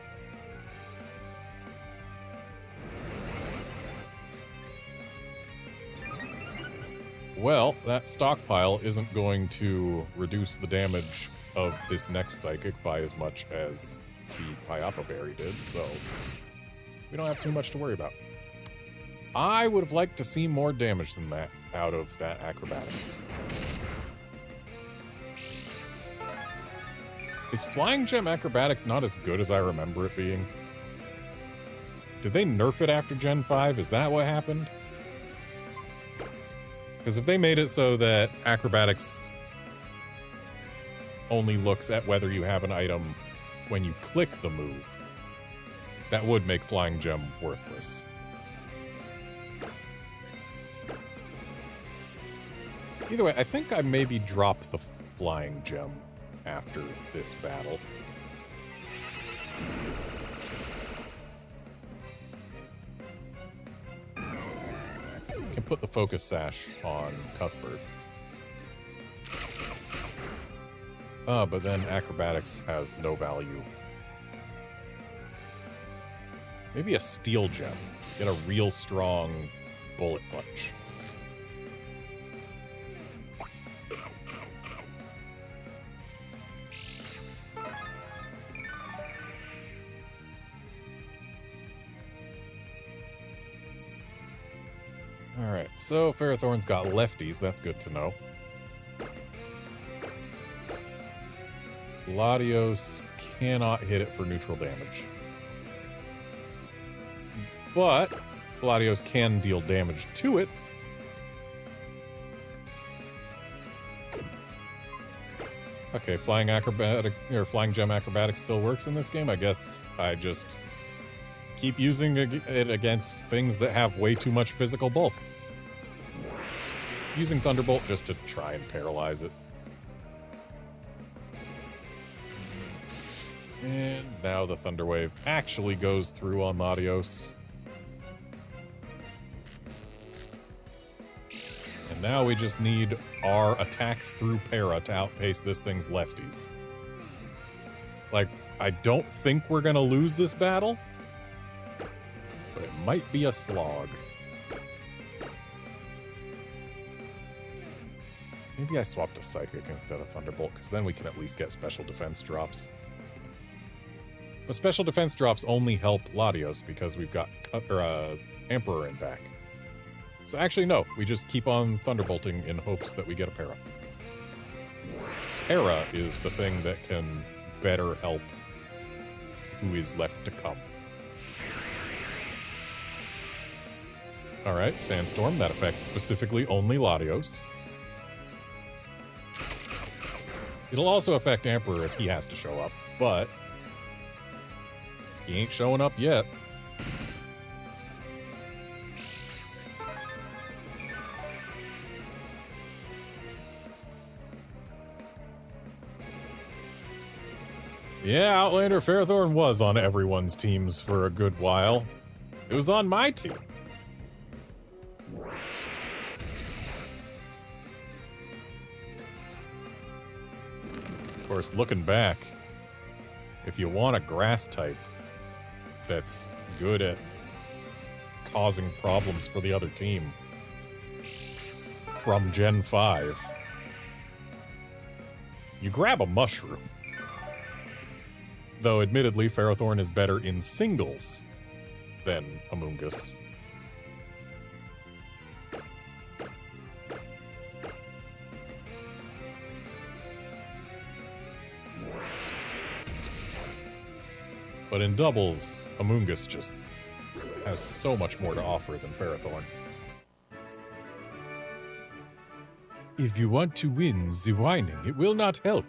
Well, that stockpile isn't going to reduce the damage of this next Psychic by as much as the Pyapa Berry did, so we don't have too much to worry about. I would have liked to see more damage than that out of that Acrobatics. Is Flying Gem Acrobatics not as good as I remember it being? Did they nerf it after Gen 5? Is that what happened? Because if they made it so that Acrobatics only looks at whether you have an item when you click the move, that would make Flying Gem worthless. Either way, I think I maybe dropped the Flying Gem after this battle. Can put the Focus Sash on Cuthbert. But then Acrobatics has no value. Maybe a Steel Gem. Get a real strong Bullet Punch. Alright, so Ferrothorn's got lefties, that's good to know. Latios cannot hit it for neutral damage. But Latios can deal damage to it. Okay, Flying Gem Acrobatics still works in this game. I guess I just keep using it against things that have way too much physical bulk. Using Thunderbolt just to try and paralyze it. And now the Thunder Wave actually goes through on Latios. And now we just need our attacks through Para to outpace this thing's lefties. Like, I don't think we're gonna lose this battle, but it might be a slog. Maybe I swapped to Psychic instead of Thunderbolt, because then we can at least get special defense drops. But special defense drops only help Latios because we've got Emperor in back. So actually, no, we just keep on Thunderbolting in hopes that we get a Para. Para is the thing that can better help who is left to come. Alright, Sandstorm, that affects specifically only Latios. It'll also affect Emperor if he has to show up, but he ain't showing up yet. Yeah, Outlander Fairthorn was on everyone's teams for a good while. It was on my team. Of course, looking back, if you want a grass type that's good at causing problems for the other team from Gen 5, you grab a mushroom. Though, admittedly, Ferrothorn is better in singles than Amoonguss. But in doubles, Amoonguss just has so much more to offer than Ferrothorn. If you want to win the whining, it will not help.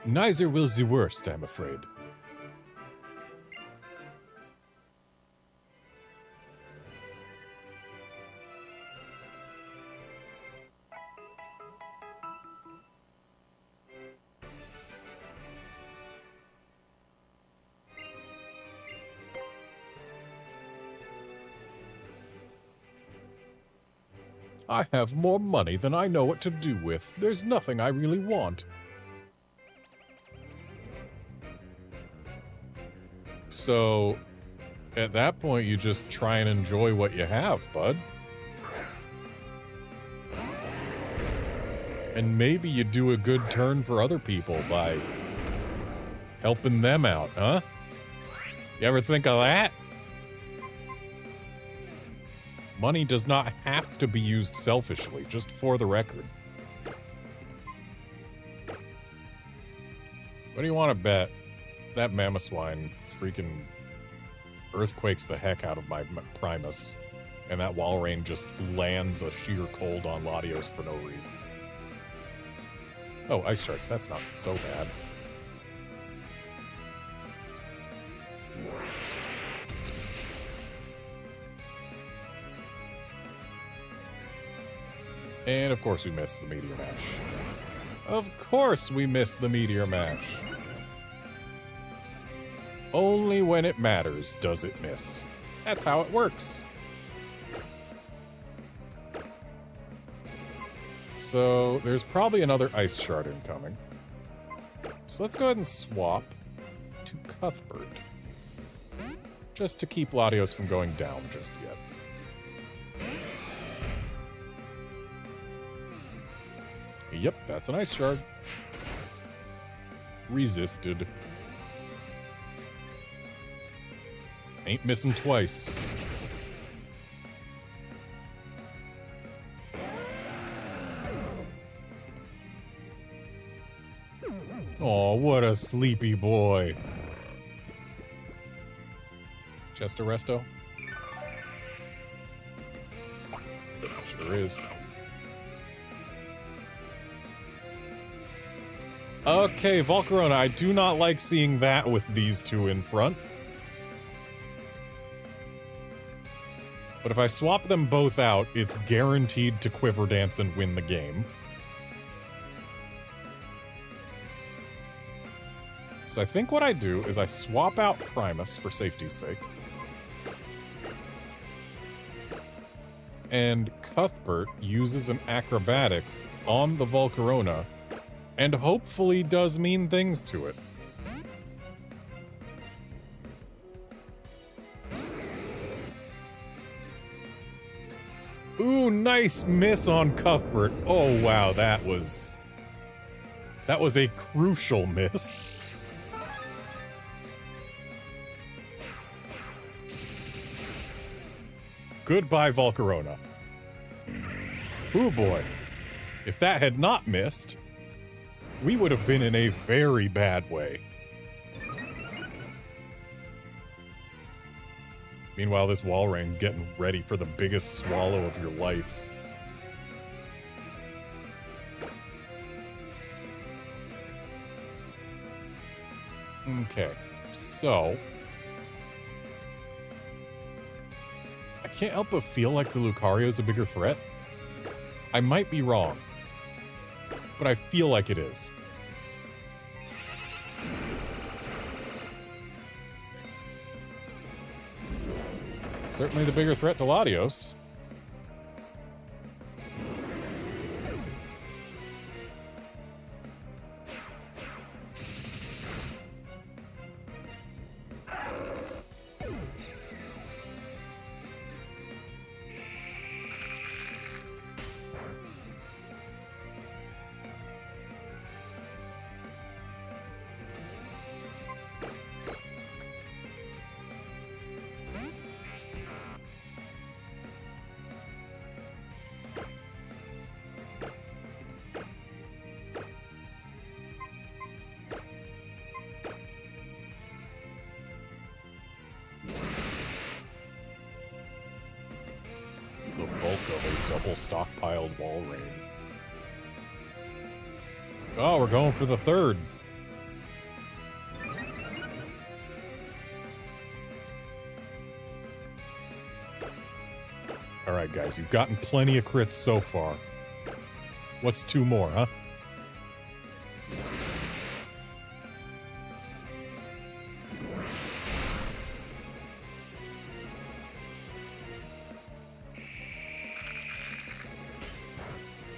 Neither will the worst, I'm afraid. I have more money than I know what to do with. There's nothing I really want. So, at that point, you just try and enjoy what you have, bud. And maybe you do a good turn for other people by helping them out, huh? You ever think of that? Money does not have to be used selfishly, just for the record. What do you want to bet? That Mamoswine freaking earthquakes the heck out of my Primus, and that Walrein just lands a sheer cold on Latios for no reason. Oh, Ice Shark, that's not so bad. And of course we missed the Meteor Mash. Of course we missed the Meteor Mash. Only when it matters does it miss. That's how it works. So there's probably another Ice Shard incoming. So let's go ahead and swap to Cuthbert. Just to keep Latios from going down just yet. Yep, that's an Ice Shard. Resisted. Ain't missing twice. Aw, what a sleepy boy. Chester Resto? Sure is. Okay, Volcarona, I do not like seeing that with these two in front. But if I swap them both out, it's guaranteed to Quiver Dance and win the game. So I think what I do is I swap out Primus for safety's sake. And Cuthbert uses an Acrobatics on the Volcarona and hopefully does mean things to it. Ooh, nice miss on Cuthbert. Oh wow, that was a crucial miss. Goodbye, Volcarona. Ooh boy. If that had not missed, we would have been in a very bad way. Meanwhile, this Walrein's getting ready for the biggest swallow of your life. Okay, so I can't help but feel like the Lucario's a bigger threat. I might be wrong, but I feel like it is. Certainly the bigger threat to Latios. Stockpiled wall rain. Oh, we're going for the third. All right, guys, you've gotten plenty of crits so far. What's two more, huh?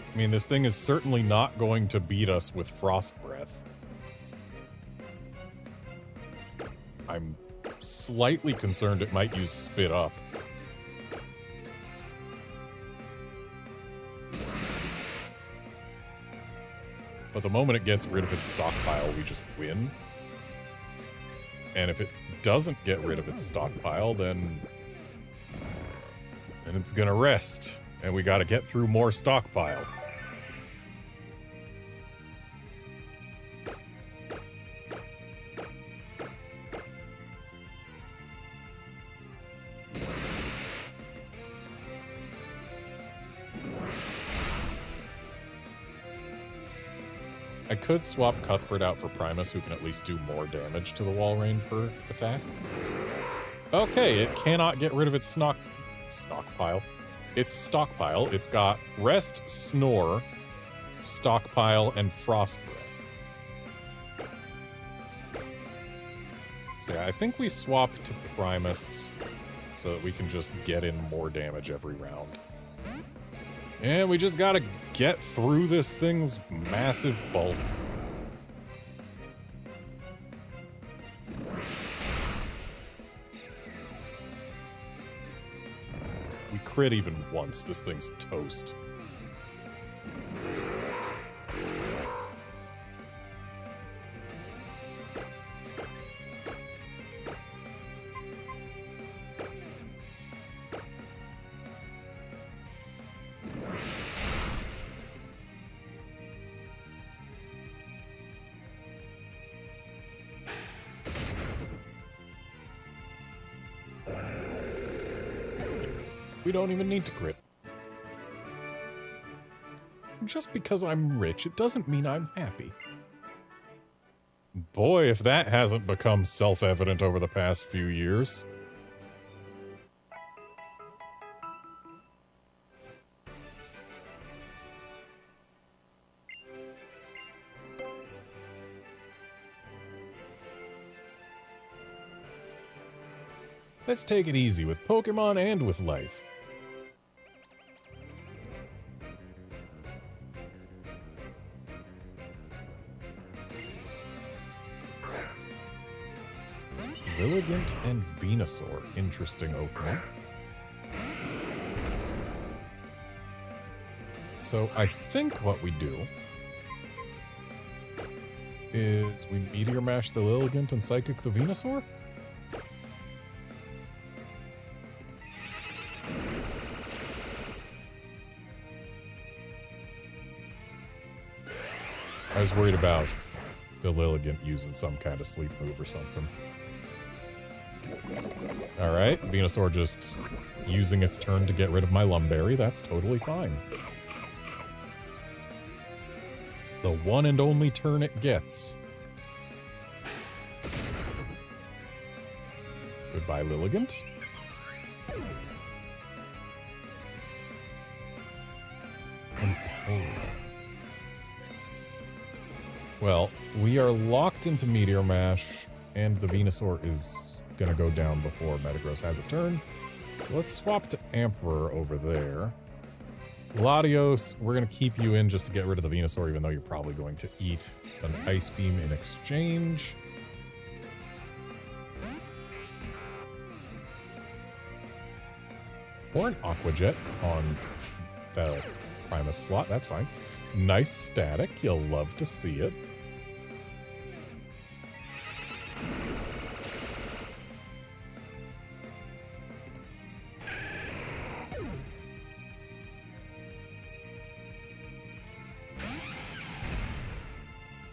I mean, this thing is certainly not going to beat us with Frost Breath. I'm slightly concerned it might use Spit Up. But the moment it gets rid of its stockpile, we just win. And if it doesn't get rid of its stockpile, then it's gonna rest. And we gotta get through more stockpile. I could swap Cuthbert out for Primus, who can at least do more damage to the wall rain per attack. Okay, it cannot get rid of its stockpile. Its stockpile. It's got Rest, Snore, Stockpile, and Frost Breath. So yeah, I think we swap to Primus so that we can just get in more damage every round. And we just gotta get through this thing's massive bulk. We crit even once, this thing's toast. We don't even need to crit. Just because I'm rich, it doesn't mean I'm happy. Boy, if that hasn't become self-evident over the past few years. Let's take it easy with Pokemon and with life. Lilligant and Venusaur. Interesting opening. So I think what we do is we Meteor Mash the Lilligant and Psychic the Venusaur? I was worried about the Lilligant using some kind of sleep move or something. Alright, Venusaur just using its turn to get rid of my Lumberry. That's totally fine. The one and only turn it gets. Goodbye, Lilligant. Well, we are locked into Meteor Mash, and the Venusaur is gonna go down before Metagross has a turn. So let's swap to Emperor over there. Latios, we're going to keep you in just to get rid of the Venusaur, even though you're probably going to eat an Ice Beam in exchange. Or an Aqua Jet on the Primus slot, that's fine. Nice static, you'll love to see it.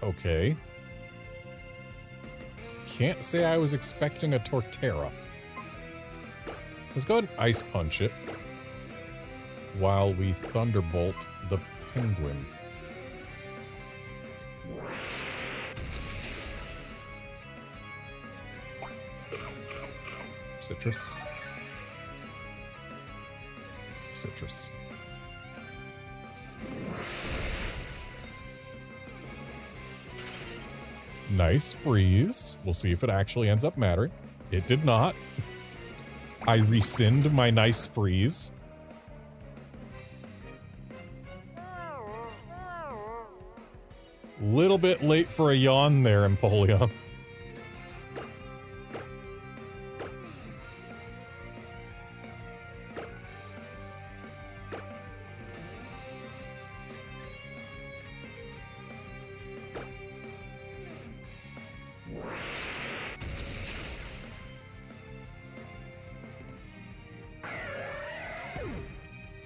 Okay. Can't say I was expecting a Torterra. Let's go ahead and Ice Punch it while we Thunderbolt the Penguin. Citrus. Citrus. Nice freeze. We'll see if it actually ends up mattering. It did not. I rescind my nice freeze. Little bit late for a yawn there, Empoleon.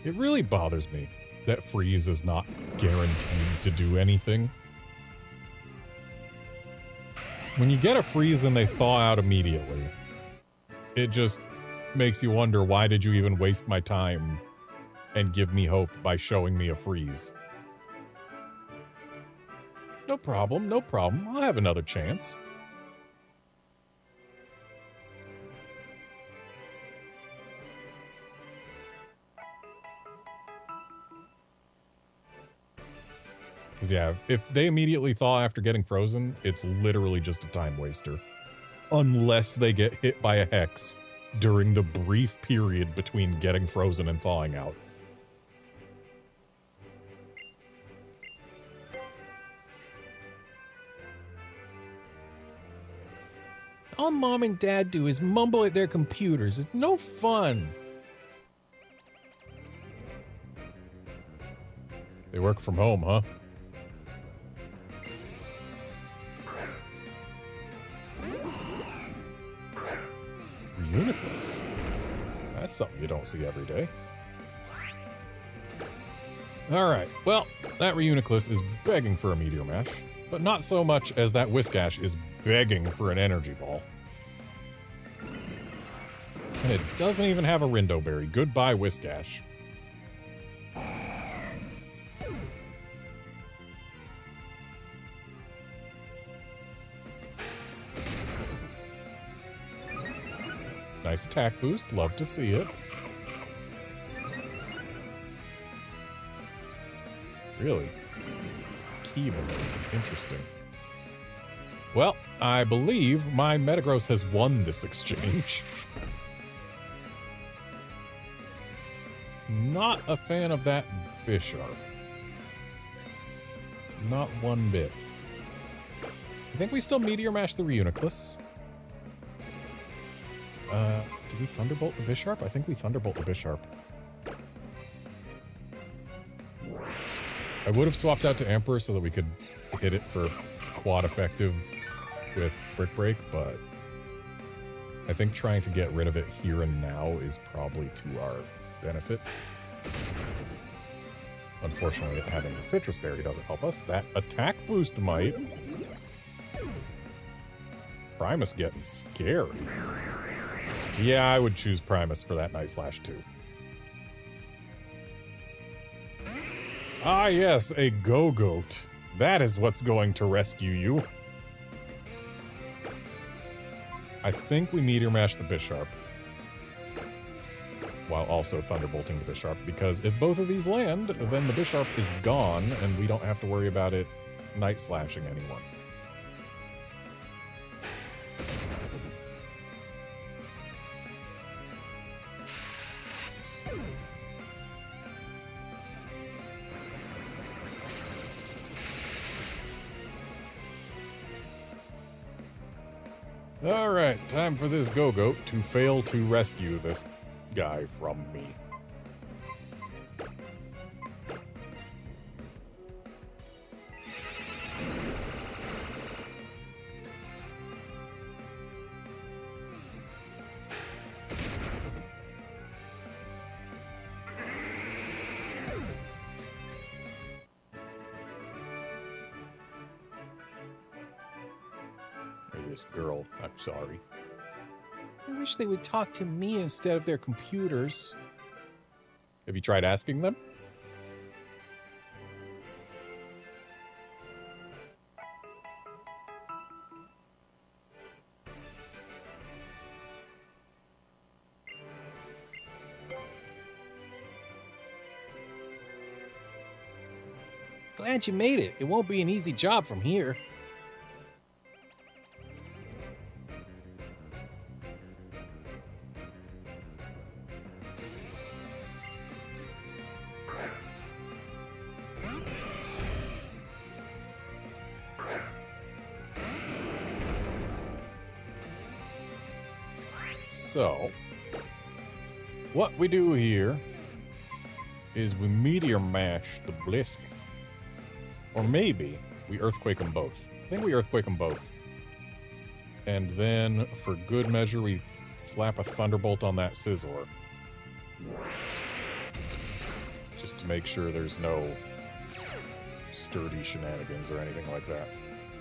It really bothers me that freeze is not guaranteed to do anything. When you get a freeze and they thaw out immediately, it just makes you wonder, why did you even waste my time and give me hope by showing me a freeze? No problem, no problem. I'll have another chance. Because, yeah, if they immediately thaw after getting frozen, it's literally just a time waster. Unless they get hit by a Hex during the brief period between getting frozen and thawing out. All Mom and Dad do is mumble at their computers. It's no fun. They work from home, huh? Reuniclus. That's something you don't see every day. Alright, well, that Reuniclus is begging for a Meteor Mash, but not so much as that Whiscash is begging for an Energy Ball. And it doesn't even have a Rindo Berry. Goodbye, Whiscash. Nice attack boost. Love to see it. Really? Keyball. Interesting. Well, I believe my Metagross has won this exchange. Not a fan of that Bisharp. Not one bit. I think we still Meteor Mash the Reuniclus. Did we Thunderbolt the Bisharp? I think we Thunderbolt the Bisharp. I would have swapped out to Emperor so that we could hit it for quad effective with Brick Break, but I think trying to get rid of it here and now is probably to our benefit. Unfortunately, having the Citrus Berry doesn't help us. That attack boost might. Primus getting scary. Yeah, I would choose Primus for that Night Slash too. Ah yes, a Go-Goat. That is what's going to rescue you. I think we Meteor Mash the Bisharp. While also Thunderbolting the Bisharp, because if both of these land, then the Bisharp is gone, and we don't have to worry about it Night Slashing anyone. Alright, time for this Go-Goat to fail to rescue this guy from me. This girl, I'm sorry. I wish they would talk to me instead of their computers. Have you tried asking them? Glad you made it. It won't be an easy job from here. So, what we do here is we Meteor Mash the Blissey. Or maybe we Earthquake them both. I think we Earthquake them both. And then, for good measure, we slap a Thunderbolt on that Scizor. Just to make sure there's no sturdy shenanigans or anything like that.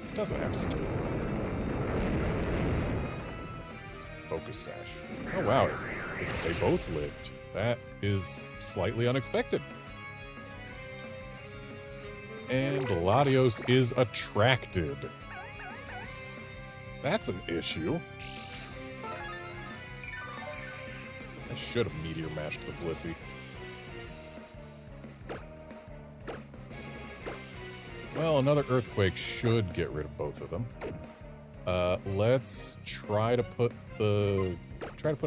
It doesn't have sturdy or anything. Focus Sash. Oh wow, they both lived. That is slightly unexpected. And Latios is attracted. That's an issue. I should have Meteor Mashed the Blissey. Well, another Earthquake should get rid of both of them. Let's try to put a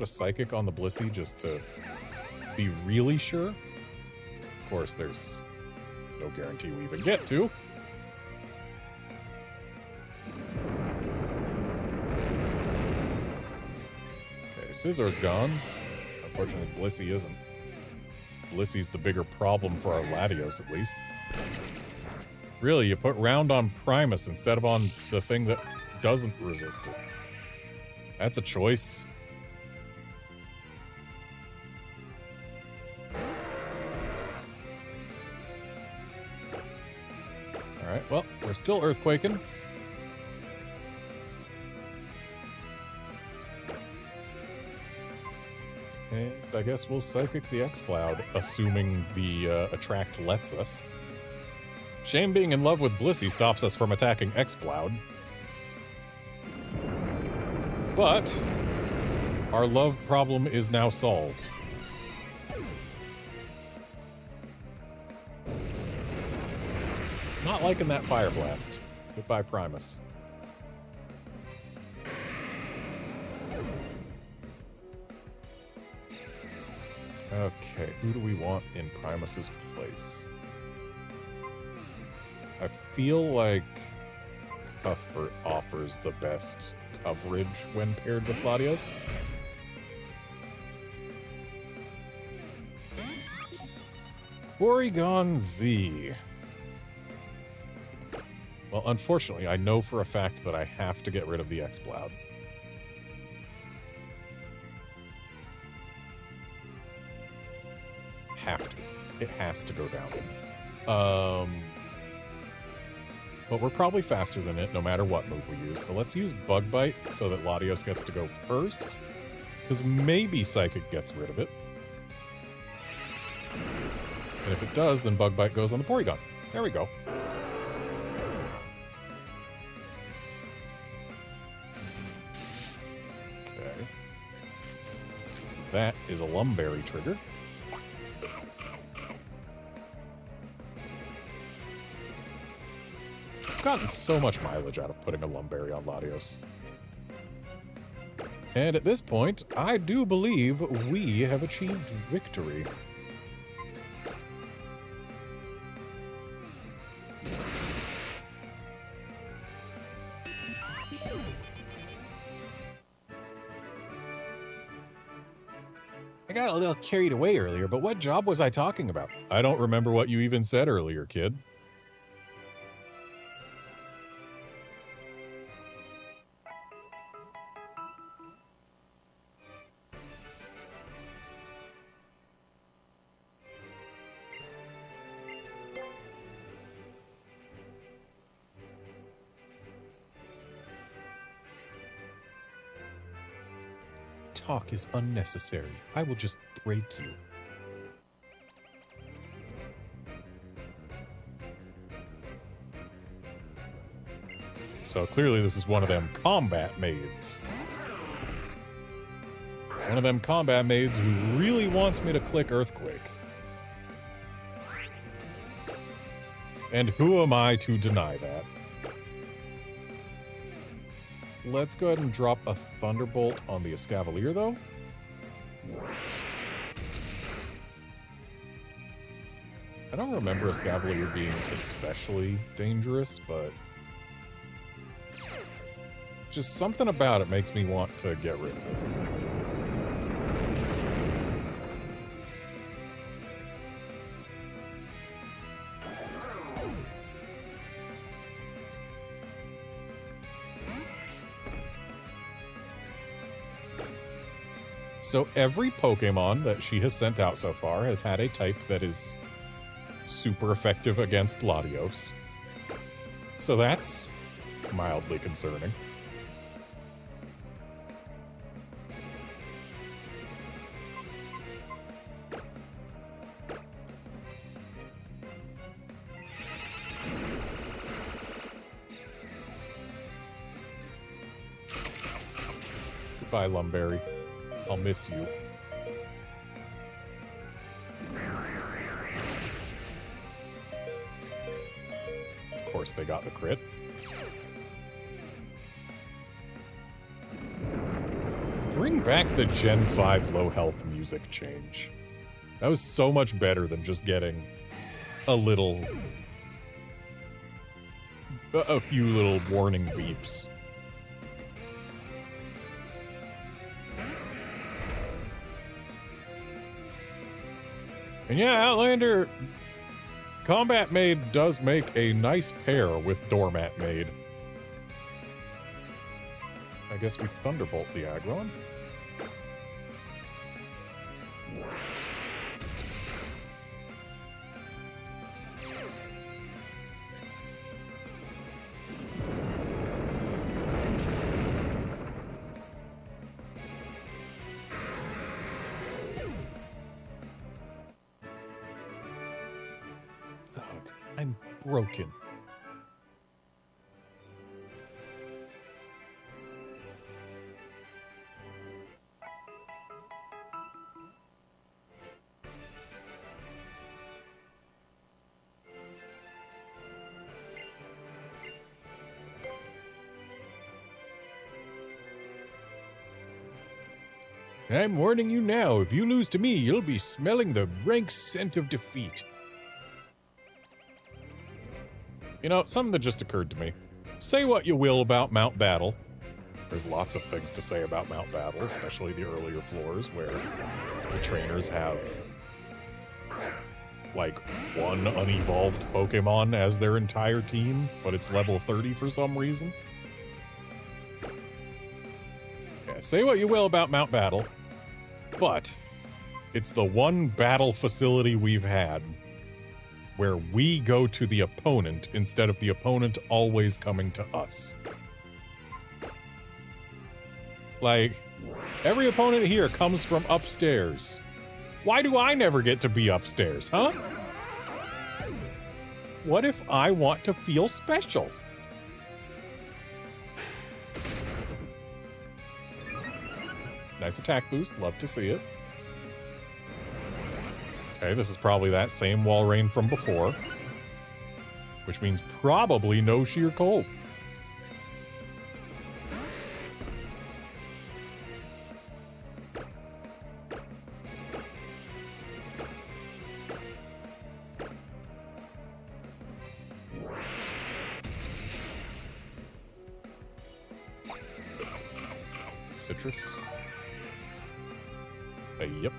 Psychic on the Blissey just to be really sure. Of course, there's no guarantee we even get to. Okay, Scizor's gone. Unfortunately, Blissey isn't. Blissey's the bigger problem for our Latios, at least. Really, you put Round on Primus instead of on the thing that doesn't resist it. That's a choice. Alright, well, we're still Earthquaking. And I guess we'll Psychic the X-Cloud, assuming the Attract lets us. Shame being in love with Blissey stops us from attacking X-Cloud. But our love problem is now solved. Not liking that Fire Blast. Goodbye, Primus. Okay, who do we want in Primus's place? I feel like Cuthbert offers the best coverage when paired with Latios. Porygon Z. Well, unfortunately, I know for a fact that I have to get rid of the X-Cloud. Have to. It has to go down. But we're probably faster than it, no matter what move we use. So let's use Bug Bite so that Latios gets to go first. Because maybe Psychic gets rid of it. And if it does, then Bug Bite goes on the Porygon. There we go. Okay. That is a Lumberry trigger. I've gotten so much mileage out of putting a Lumberry on Latios. And at this point, I do believe we have achieved victory. little carried away earlier, but what job was I talking about? I don't remember what you even said earlier, kid. Talk is unnecessary. I will just break you. So clearly this is one of them combat maids. One of them combat maids who really wants me to click Earthquake. And who am I to deny that? Let's go ahead and drop a Thunderbolt on the Escavalier, though. I don't remember Escavalier being especially dangerous, but just something about it makes me want to get rid of it. So every Pokemon that she has sent out so far has had a type that is super effective against Latios. So that's mildly concerning. Goodbye, Lumberry. I'll miss you. Of course they got the crit. Bring back the Gen 5 low health music change. That was so much better than just getting a few little warning beeps. And yeah, Outlander, Combat Maid does make a nice pair with Doormat Maid. I guess we Thunderbolt the Aggron. I'm broken. I'm warning you now, if you lose to me, you'll be smelling the rank scent of defeat. You know, something that just occurred to me. Say what you will about Mount Battle. There's lots of things to say about Mount Battle, especially the earlier floors where the trainers have, like, one unevolved Pokemon as their entire team, but it's level 30 for some reason. Yeah, say what you will about Mount Battle, but it's the one battle facility we've had where we go to the opponent instead of the opponent always coming to us. Like, every opponent here comes from upstairs. Why do I never get to be upstairs, huh? What if I want to feel special? Nice attack boost, love to see it. Okay, this is probably that same wall rain from before. Which means probably no sheer cold. Citrus. Yep.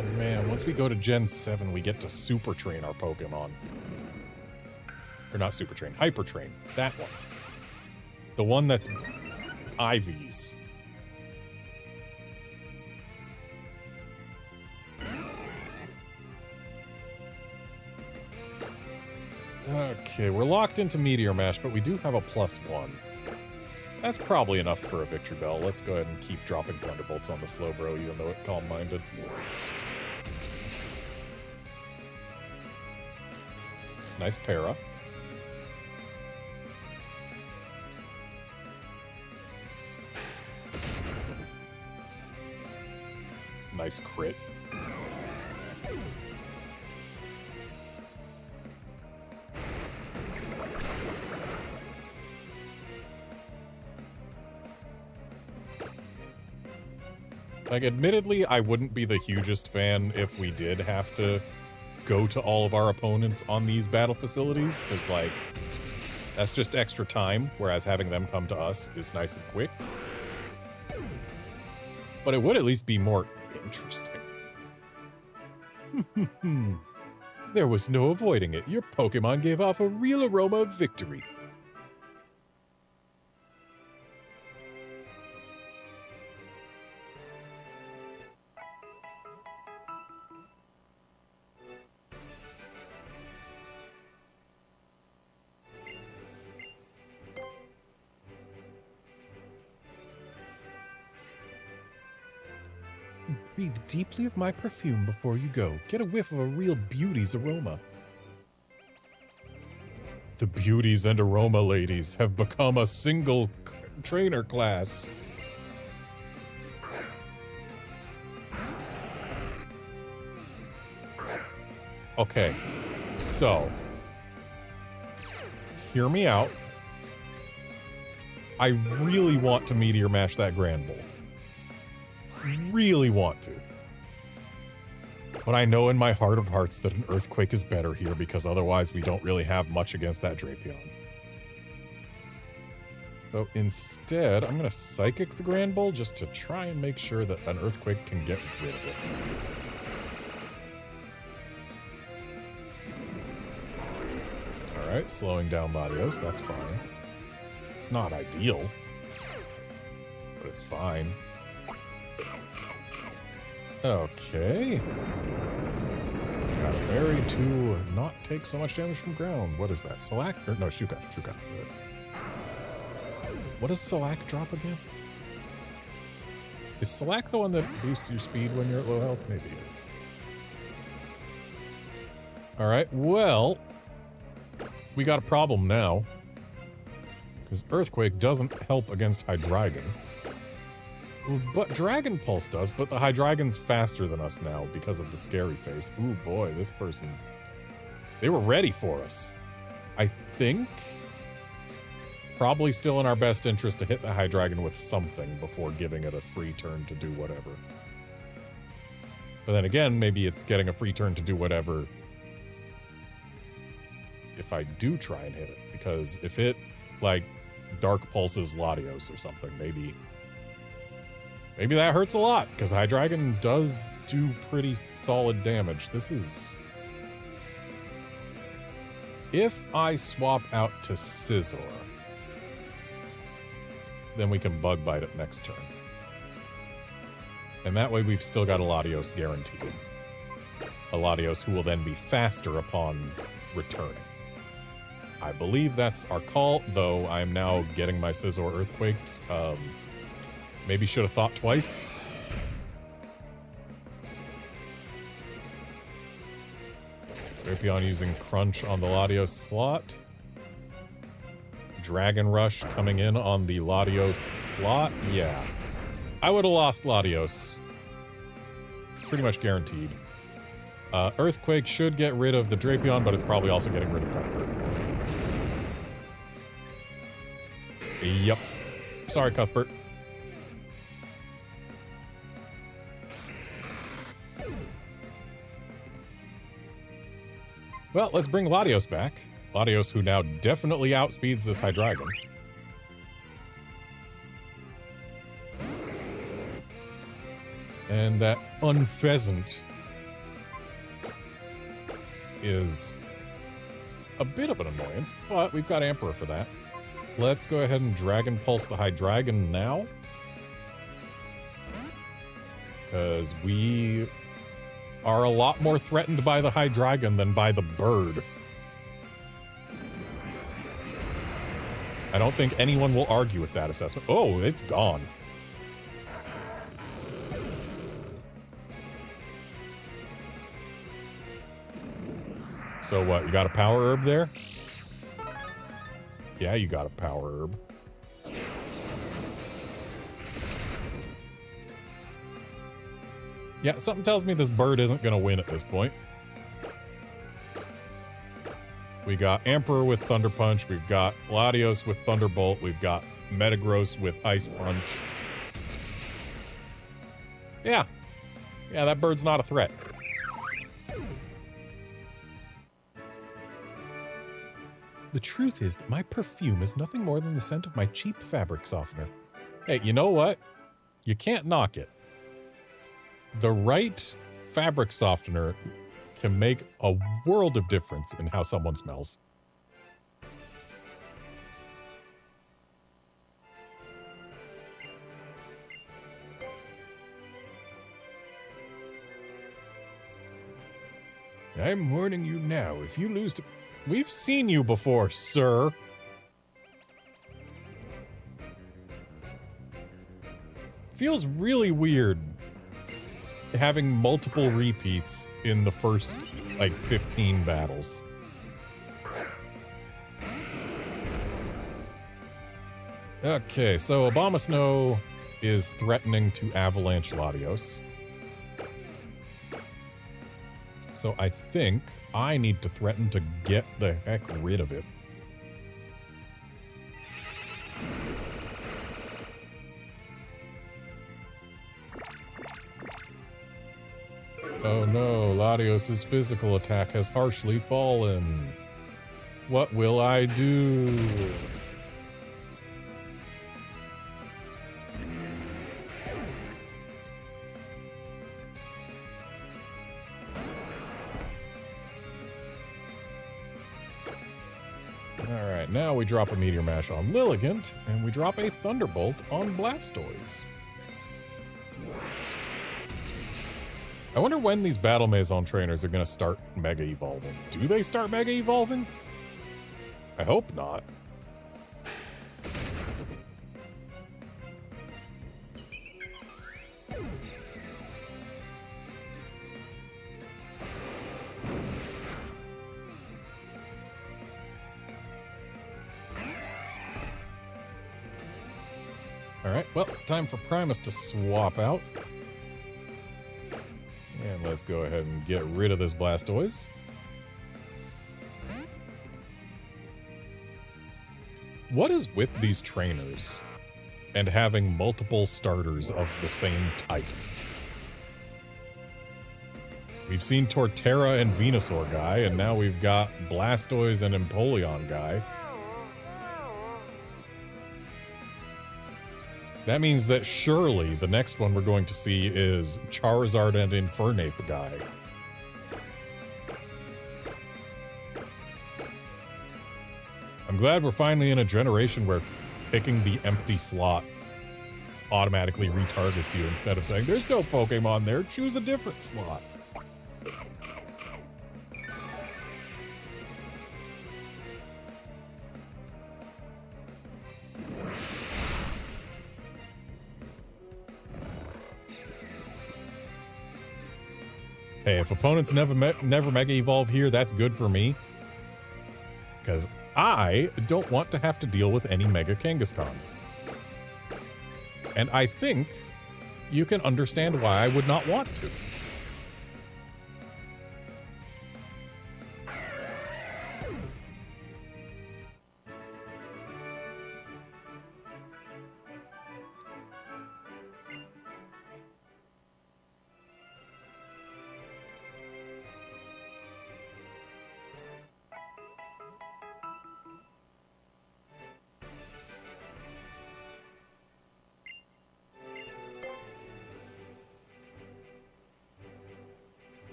Oh man, once we go to Gen 7, we get to super train our Pokemon. Or not super train, hyper train. That one. The one that's IVs. Okay, we're locked into Meteor Mash, but we do have a +1. That's probably enough for a Victory Bell. Let's go ahead and keep dropping Thunderbolts on the Slowbro, even though it calm-minded. Nice para. Nice crit. Like, admittedly, I wouldn't be the hugest fan if we did have to go to all of our opponents on these battle facilities, because, like, that's just extra time, whereas having them come to us is nice and quick. But it would at least be more interesting. There was no avoiding it. Your Pokemon gave off a real aroma of victory. Breathe deeply of my perfume before you go. Get a whiff of a real beauty's aroma. The beauties and aroma ladies have become a single trainer class. Okay, so hear me out. I really want to Meteor Mash that Grand Bull. Really want to. But I know in my heart of hearts that an Earthquake is better here, because otherwise we don't really have much against that Drapion. So instead, I'm going to Psychic the Grand Bull just to try and make sure that an Earthquake can get rid of it. Alright, slowing down Latios, that's fine. It's not ideal, but it's fine. Okay. Got a berry to not take so much damage from ground. What is that? Salac? Or no, Shuka. Shuka. What does Salac drop again? Is Salac the one that boosts your speed when you're at low health? Maybe it is. Alright, well, we got a problem now. Because Earthquake doesn't help against Hydreigon. But Dragon Pulse does, but the Hydreigon's faster than us now because of the scary face. Ooh, boy, this person... They were ready for us. I think... Probably still in our best interest to hit the Hydreigon with something before giving it a free turn to do whatever. But then again, maybe it's getting a free turn to do whatever if I do try and hit it. Because if it, like, Dark Pulses Latios or something, maybe that hurts a lot, because Hydreigon does do pretty solid damage. This is... If I swap out to Scizor, then we can Bug Bite it next turn. And that way we've still got a Latios guaranteed. A Latios who will then be faster upon returning. I believe that's our call, though I'm now getting my Scizor Earthquaked. Maybe should have thought twice. Drapion using Crunch on the Latios slot. Dragon Rush coming in on the Latios slot. Yeah. I would have lost Latios. Pretty much guaranteed. Earthquake should get rid of the Drapion, but it's probably also getting rid of Cuthbert. Yep. Sorry, Cuthbert. Well, let's bring Latios back. Latios, who now definitely outspeeds this Hydreigon. And that Unpheasant is a bit of an annoyance, but we've got Emperor for that. Let's go ahead and Dragon Pulse the Hydreigon now. Because we are a lot more threatened by the Hydreigon than by the bird. I don't think anyone will argue with that assessment. Oh, it's gone. So what, you got a power herb there? Yeah, you got a power herb. Yeah, something tells me this bird isn't going to win at this point. We got Emperor with Thunder Punch. We've got Latios with Thunderbolt. We've got Metagross with Ice Punch. Yeah. Yeah, that bird's not a threat. The truth is that my perfume is nothing more than the scent of my cheap fabric softener. Hey, you know what? You can't knock it. The right fabric softener can make a world of difference in how someone smells. I'm warning you now, if you lose to... We've seen you before, sir. Feels really weird having multiple repeats in the first, like, 15 battles. Okay, so Abomasnow is threatening to Avalanche Latios. So I think I need to threaten to get the heck rid of it. Oh no, Latios' physical attack has harshly fallen. What will I do? Alright, now we drop a Meteor Mash on Lilligant, and we drop a Thunderbolt on Blastoise. I wonder when these Battle Maison trainers are going to start Mega Evolving. Do they start Mega Evolving? I hope not. Alright, well, time for Primus to swap out. And let's go ahead and get rid of this Blastoise. What is with these trainers and having multiple starters of the same type? We've seen Torterra and Venusaur guy, and now we've got Blastoise and Empoleon guy. That means that surely the next one we're going to see is Charizard and Infernape guy. I'm glad we're finally in a generation where picking the empty slot automatically retargets you instead of saying, there's no Pokemon there, choose a different slot. Hey, if opponents never Mega Evolve here, that's good for me. Because I don't want to have to deal with any Mega Kangaskhan's. And I think you can understand why I would not want to.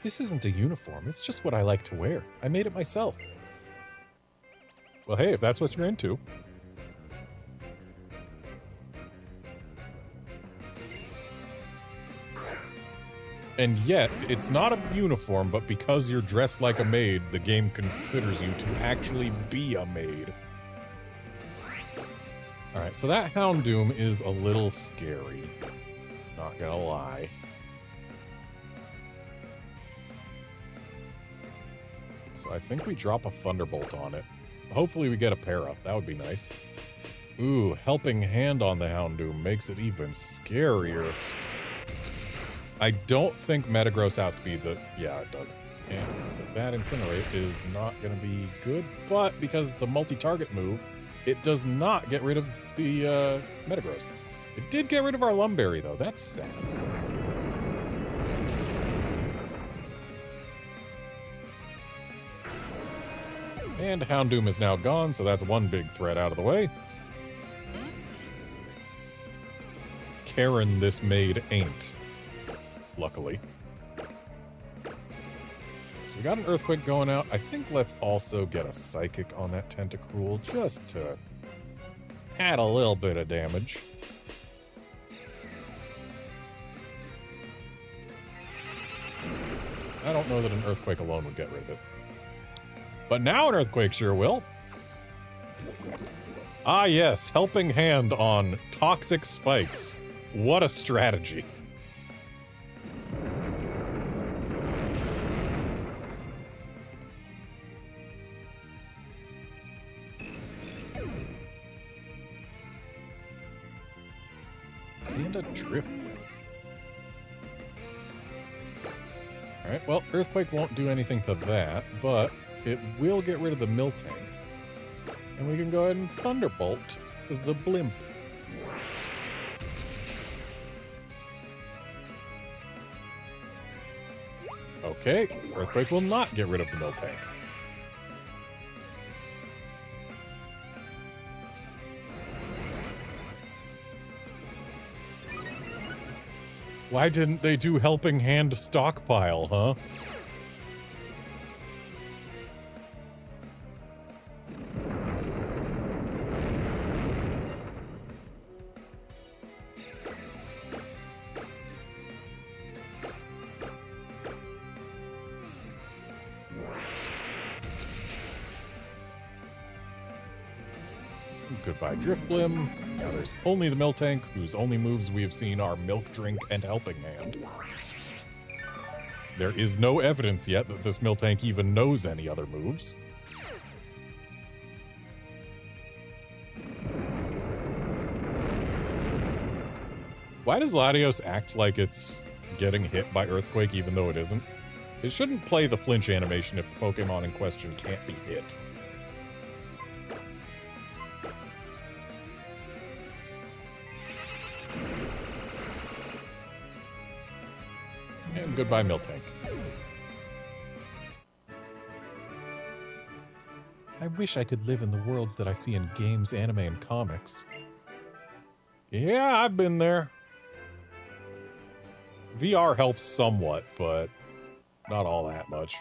This isn't a uniform, it's just what I like to wear. I made it myself. Well, hey, if that's what you're into. And yet, it's not a uniform, but because you're dressed like a maid, the game considers you to actually be a maid. Alright, so that Houndoom is a little scary. Not gonna lie. So I think we drop a Thunderbolt on it. Hopefully we get a para. That would be nice. Ooh, Helping Hand on the Houndoom makes it even scarier. I don't think Metagross outspeeds it. Yeah, it doesn't. And that Incinerate is not going to be good, but because it's a multi-target move, it does not get rid of the Metagross. It did get rid of our Lumberry, though. That's sad. And Houndoom is now gone, so that's one big threat out of the way. Karen, this maid ain't. Luckily. So we got an Earthquake going out. I think let's also get a Psychic on that Tentacruel just to add a little bit of damage. So I don't know that an Earthquake alone would get rid of it. But now an Earthquake sure will. Ah yes, Helping Hand on Toxic Spikes. What a strategy. And a Drift. Alright, well, Earthquake won't do anything to that, but it will get rid of the Miltank. And we can go ahead and Thunderbolt the Blimp. Okay, Earthquake will not get rid of the Miltank. Why didn't they do Helping Hand Stockpile, huh? Goodbye, Drifblim. Now there's only the Miltank, whose only moves we have seen are Milk Drink and Helping Hand. There is no evidence yet that this Miltank even knows any other moves. Why does Latios act like it's getting hit by Earthquake even though it isn't? It shouldn't play the flinch animation if the Pokemon in question can't be hit. And goodbye, Miltank. I wish I could live in the worlds that I see in games, anime, and comics. Yeah, I've been there. VR helps somewhat, but not all that much.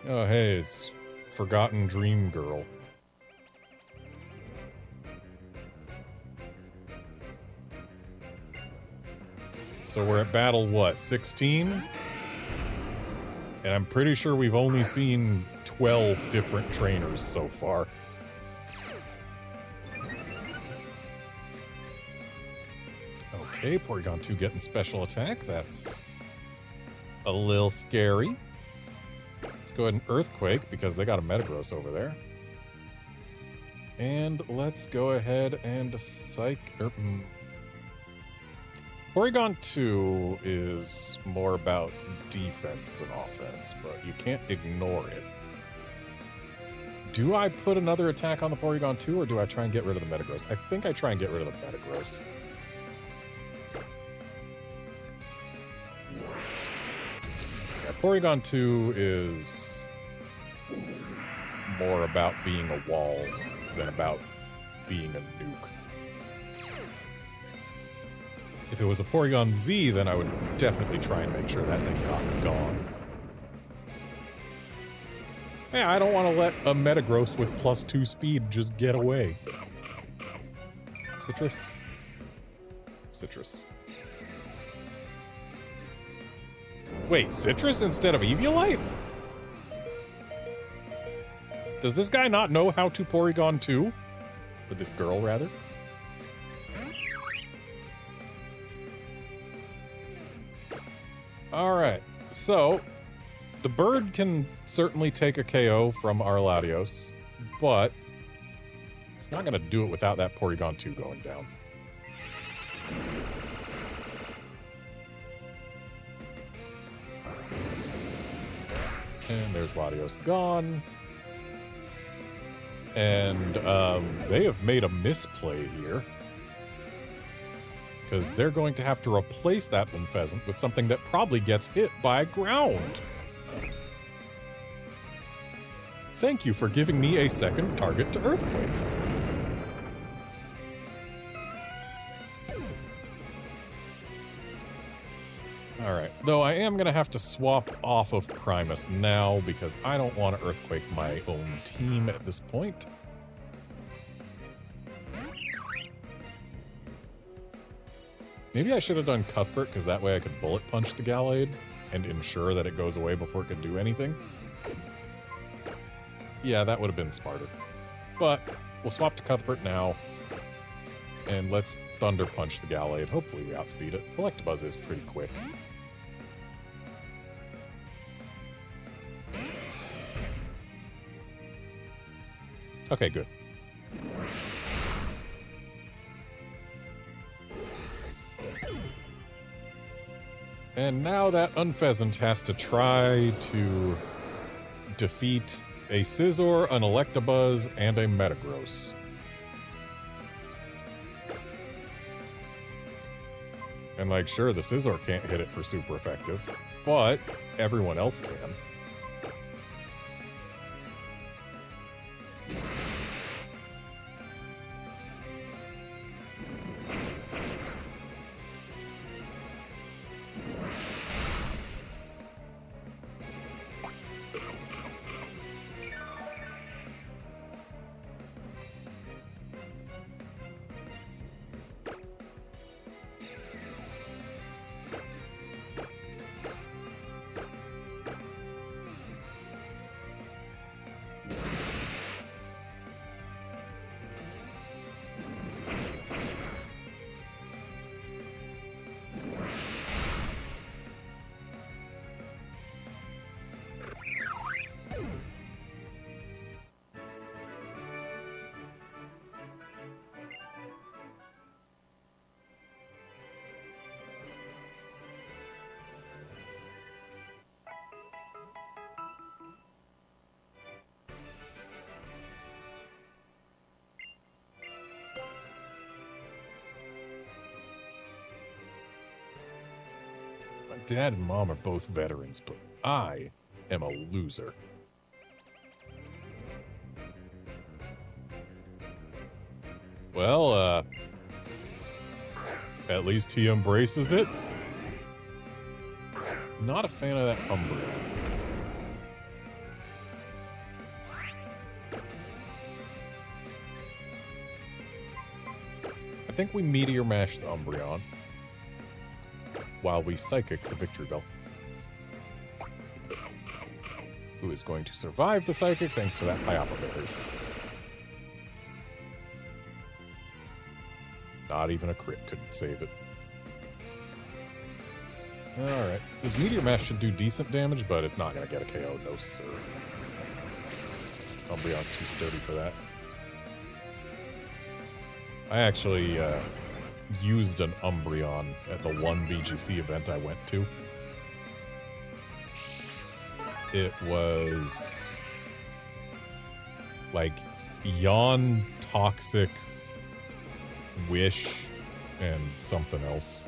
Oh, hey, it's Forgotten Dream Girl. So we're at battle, what, 16? And I'm pretty sure we've only seen 12 different trainers so far. Okay, Porygon 2 getting special attack. That's a little scary. Let's go ahead and Earthquake, because they got a Metagross over there. And let's go ahead and Porygon 2 is more about defense than offense, but you can't ignore it. Do I put another attack on the Porygon 2, or do I try and get rid of the Metagross? I think I try and get rid of the Metagross. Yeah, Porygon 2 is more about being a wall than about being a nuke. If it was a Porygon Z, then I would definitely try and make sure that thing got gone. Yeah, I don't want to let a Metagross with +2 speed just get away. Citrus. Citrus. Wait, Citrus instead of Eviolite? Does this guy not know how to Porygon 2? Or this girl, rather? Alright, so the bird can certainly take a KO from our Latios, but it's not going to do it without that Porygon 2 going down. And there's Latios gone. And they have made a misplay here. Because they're going to have to replace that Unpheasant with something that probably gets hit by ground. Thank you for giving me a second target to Earthquake. Alright, though I am going to have to swap off of Primus now because I don't want to Earthquake my own team at this point. Maybe I should have done Cuthbert because that way I could Bullet Punch the Gallade and ensure that it goes away before it could do anything. Yeah, that would have been smarter. But we'll swap to Cuthbert now. And let's Thunder Punch the Gallade. Hopefully we outspeed it. Electabuzz is pretty quick. Okay, good. And now that Unpheasant has to try to defeat a Scizor, an Electabuzz, and a Metagross. And like, sure, the Scizor can't hit it for super effective, but everyone else can. Dad and Mom are both veterans, but I am a loser. Well, at least he embraces it. Not a fan of that Umbreon. I think we Meteor Mash the Umbreon while we Psychic the Victory Bell. Who is going to survive the Psychic thanks to that Pyapa Berry. Not even a crit could save it. Alright. This Meteor Mash should do decent damage, but it's not going to get a KO. No, sir. Umbreon's too sturdy for that. I actually used an Umbreon at the one VGC event I went to. It was like Yawn, Toxic, Wish, and something else.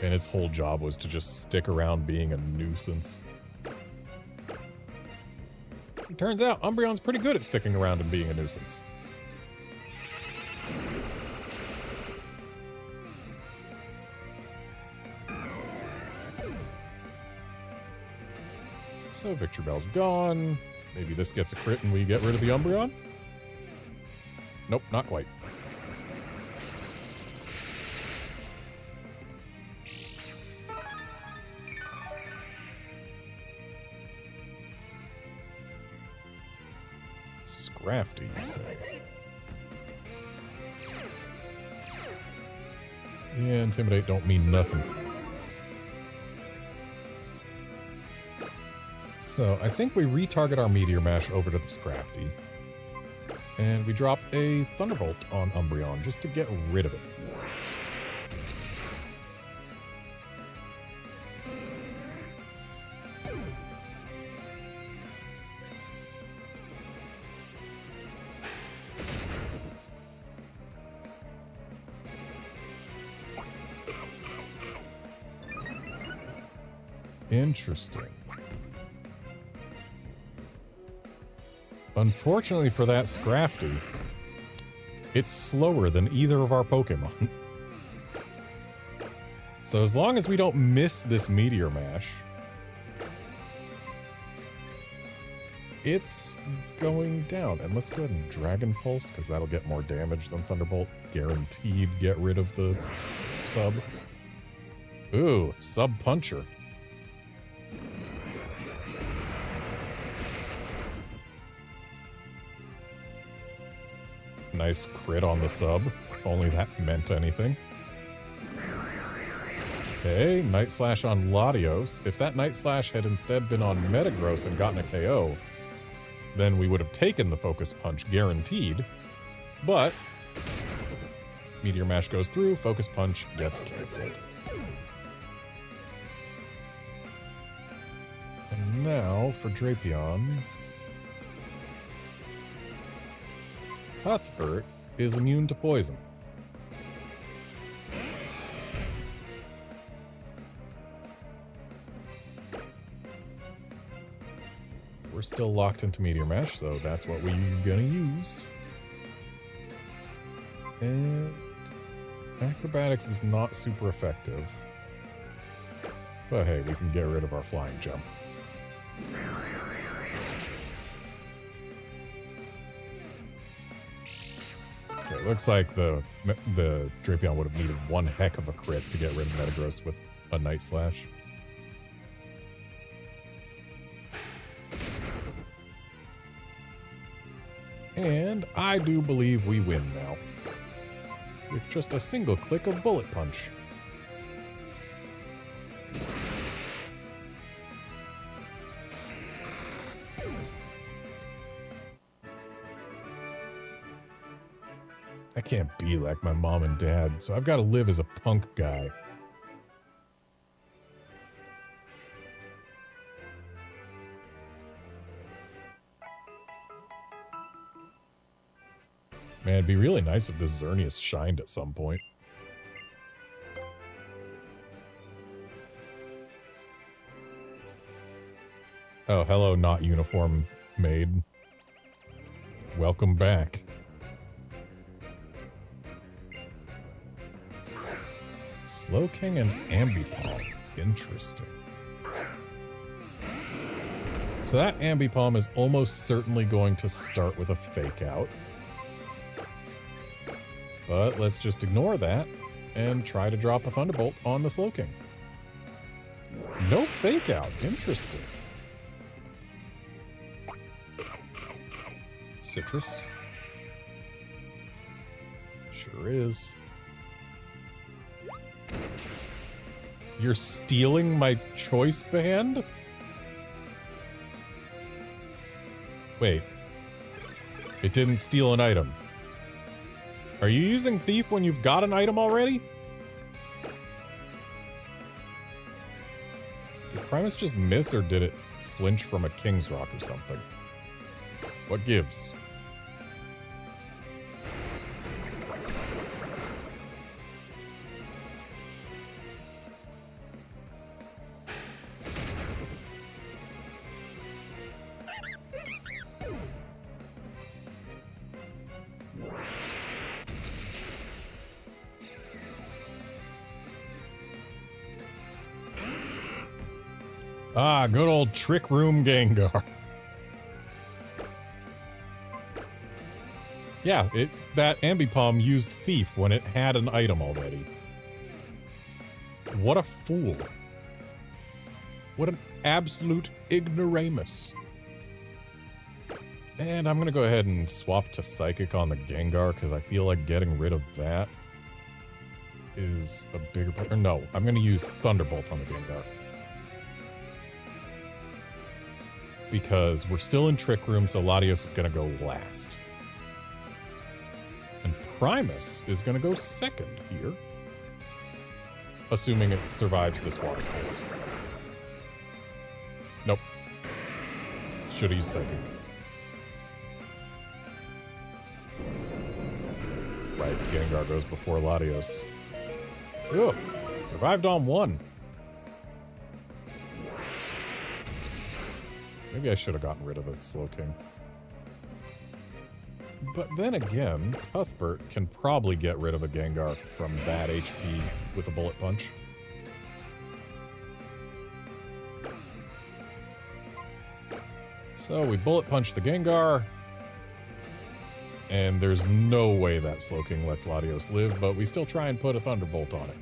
And its whole job was to just stick around being a nuisance. It turns out Umbreon's pretty good at sticking around and being a nuisance. So Victory Bell's gone. Maybe this gets a crit and we get rid of the Umbreon? Nope, not quite. Scrafty, you say? Yeah, Intimidate don't mean nothing. So, I think we retarget our Meteor Mash over to the Scrafty. And we drop a Thunderbolt on Umbreon just to get rid of it. Interesting. Unfortunately for that Scrafty, it's slower than either of our Pokemon. So as long as we don't miss this Meteor Mash, it's going down. And let's go ahead and Dragon Pulse, because that'll get more damage than Thunderbolt. Guaranteed get rid of the sub. Ooh, Sub Puncher. Nice crit on the sub, if only that meant anything. Okay, Night Slash on Latios. If that Night Slash had instead been on Metagross and gotten a KO, then we would have taken the Focus Punch guaranteed. But Meteor Mash goes through, Focus Punch gets cancelled. And now for Drapion. Cuthbert is immune to poison. We're still locked into Meteor Mash, so that's what we're gonna use. And Acrobatics is not super effective. But hey, we can get rid of our Flying Jump. Okay, looks like the Drapion would have needed one heck of a crit to get rid of Metagross with a Night Slash. And I do believe we win now. With just a single click of Bullet Punch. I can't be like my mom and dad, so I've got to live as a punk guy. Man, it'd be really nice if this Xerneas shined at some point. Oh, hello, not uniform maid. Welcome back. Slowking and Ambipom. Interesting. So that Ambipom is almost certainly going to start with a Fake Out. But let's just ignore that and try to drop a Thunderbolt on the Slowking. No Fake Out. Interesting. Citrus. Sure is. You're stealing my choice band? Wait. It didn't steal an item. Are you using Thief when you've got an item already? Did Primus just miss, or did it flinch from a King's Rock or something? What gives? Ah, good old Trick Room Gengar. Yeah, that Ambipom used Thief when it had an item already. What a fool. What an absolute ignoramus. And I'm gonna go ahead and swap to Psychic on the Gengar, because I feel like getting rid of that is a bigger... Or no, I'm gonna use Thunderbolt on the Gengar. Because we're still in Trick Room, so Latios is gonna go last. And Primus is gonna go second here. Assuming it survives this water pulse. Nope. Should've used Psychic. Right, Gengar goes before Latios. Ooh, survived on one. Maybe I should have gotten rid of the Slowking. But then again, Cuthbert can probably get rid of a Gengar from bad HP with a Bullet Punch. So we Bullet Punch the Gengar. And there's no way that Slowking lets Latios live, but we still try and put a Thunderbolt on it.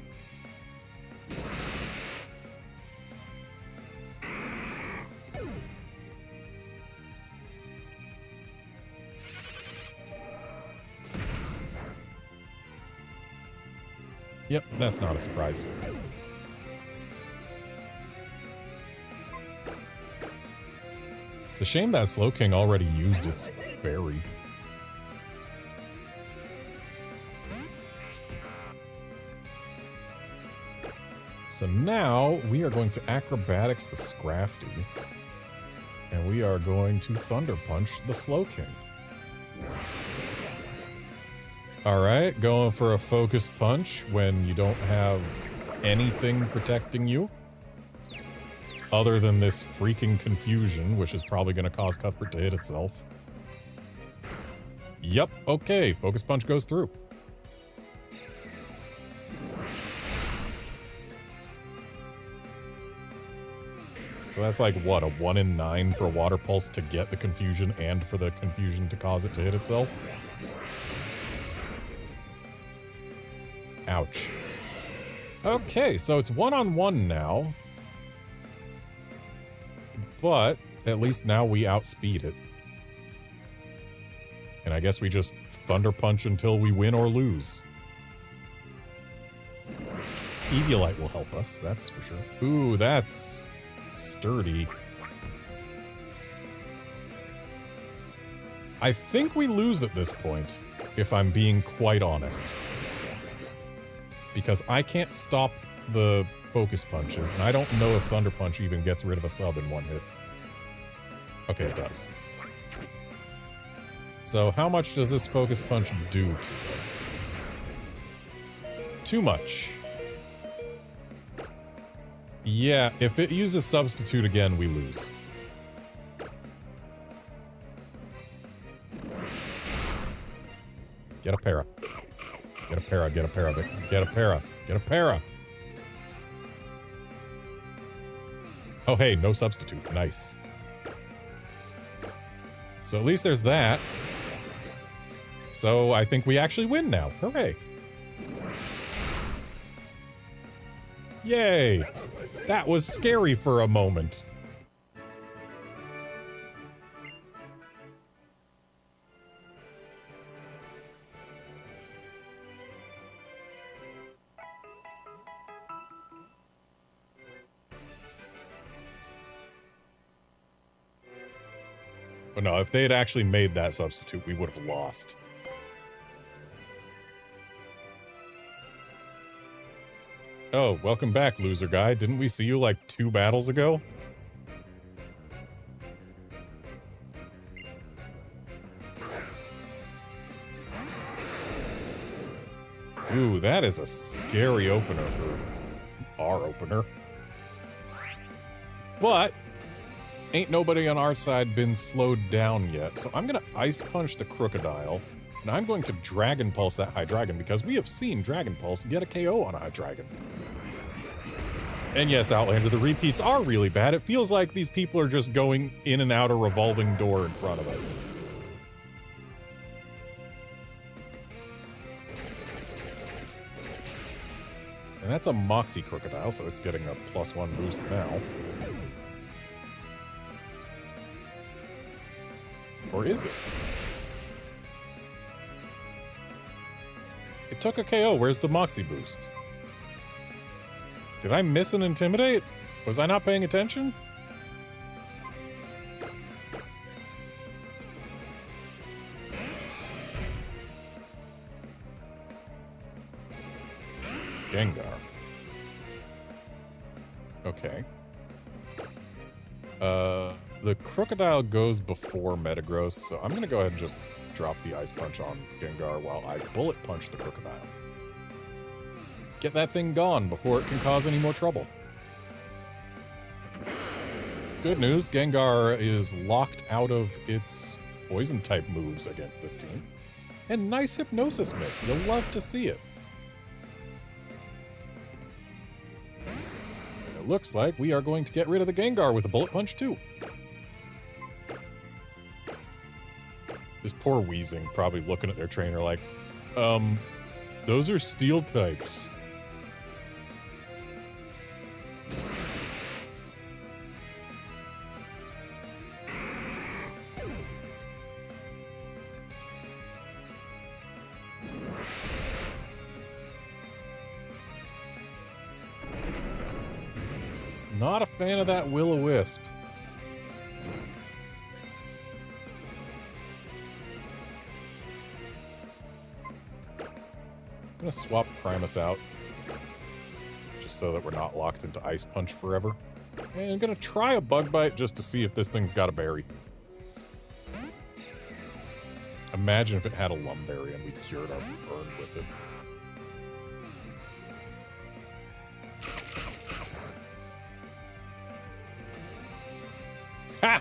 Yep, that's not a surprise. It's a shame that Slowking already used its berry. So now we are going to Acrobatics the Scrafty, and we are going to Thunder Punch the Slowking. Alright, going for a Focus Punch when you don't have anything protecting you. Other than this freaking confusion, which is probably going to cause Cuthbert to hit itself. Yep, okay, Focus Punch goes through. So that's like, what, a 1 in 9 for Water Pulse to get the confusion and for the confusion to cause it to hit itself? Ouch. Okay, so it's 1-on-1 now. But at least now we outspeed it. And I guess we just Thunder Punch until we win or lose. Eviolite will help us, that's for sure. Ooh, that's sturdy. I think we lose at this point, if I'm being quite honest. Because I can't stop the Focus Punches, and I don't know if Thunder Punch even gets rid of a sub in one hit. Okay, it does. So how much does this Focus Punch do to us? Too much. Yeah, if it uses Substitute again, we lose. Get a para. Get a para, get a para, get a para, get a para. Oh, hey, no Substitute. Nice. So at least there's that. So I think we actually win now. Hooray. Yay. That was scary for a moment. But no, if they had actually made that substitute, we would have lost. Oh, welcome back, loser guy. Didn't we see you like 2 battles ago? Ooh, that is a scary opener for our opener. But ain't nobody on our side been slowed down yet, so I'm gonna Ice Punch the Crocodile, and I'm going to Dragon Pulse that High Dragon, because we have seen Dragon Pulse get a KO on a High Dragon. And yes, Outlander, the repeats are really bad. It feels like these people are just going in and out a revolving door in front of us. And that's a Moxie Crocodile, so it's getting a +1 boost now. Or is it? It took a KO. Where's the Moxie boost? Did I miss an Intimidate? Was I not paying attention? Gengar. Okay. The Crocodile goes before Metagross, so I'm gonna go ahead and just drop the Ice Punch on Gengar while I Bullet Punch the Crocodile. Get that thing gone before it can cause any more trouble. Good news, Gengar is locked out of its Poison-type moves against this team. And nice Hypnosis miss. You'll love to see it. And it looks like we are going to get rid of the Gengar with a Bullet Punch too. This poor Weezing probably looking at their trainer like, those are Steel types. Not a fan of that Will-O-Wisp. I'm gonna swap Primus out, just so that we're not locked into Ice Punch forever. And I'm gonna try a Bug Bite just to see if this thing's got a berry. Imagine if it had a Lumberry and we cured our burn with it. Ha!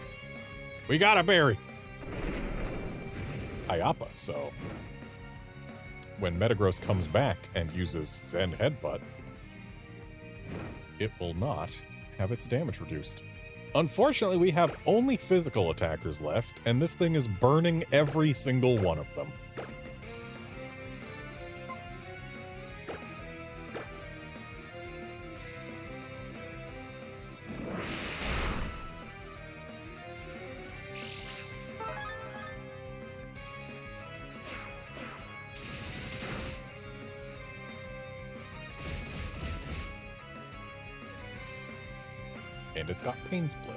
We got a berry! Ayapa, so when Metagross comes back and uses Zen Headbutt, it will not have its damage reduced. Unfortunately, we have only physical attackers left, and this thing is burning every single one of them. And it's got Pain Split.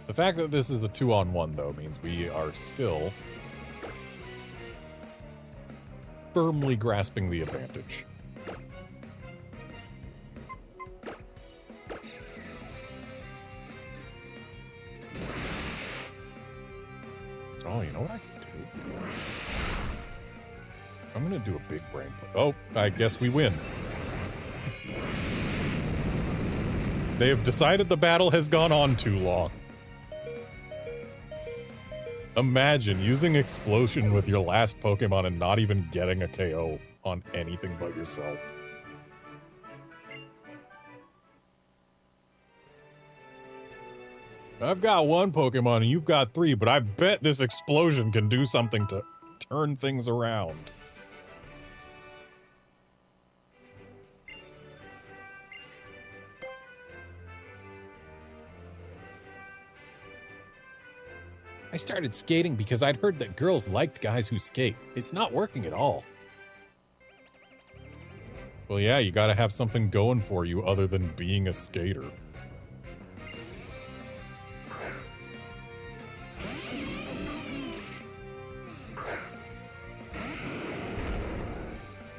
The fact that this is a 2-on-1, though, means we are still firmly grasping the advantage. Oh, you know what I can do? I'm gonna do a big brain play. Oh, I guess we win. They have decided the battle has gone on too long. Imagine using Explosion with your last Pokemon and not even getting a KO on anything but yourself. I've got one Pokemon and you've got 3, but I bet this Explosion can do something to turn things around. I started skating because I'd heard that girls liked guys who skate. It's not working at all. Well, yeah, you gotta have something going for you other than being a skater.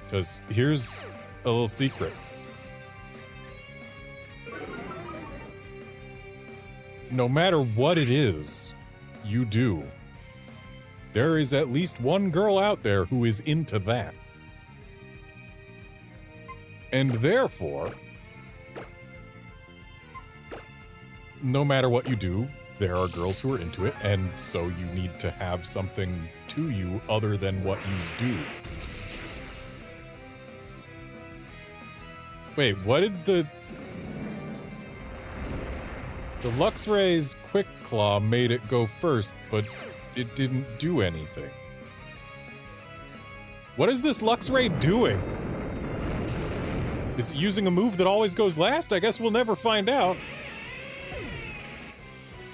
Because here's a little secret. No matter what it is you do, there is at least one girl out there who is into that. And therefore, no matter what you do, there are girls who are into it, and so you need to have something to you other than what you do. Wait, what did the Luxray's Quick Claw made it go first, but it didn't do anything? What is this Luxray doing? Is it using a move that always goes last? I guess we'll never find out.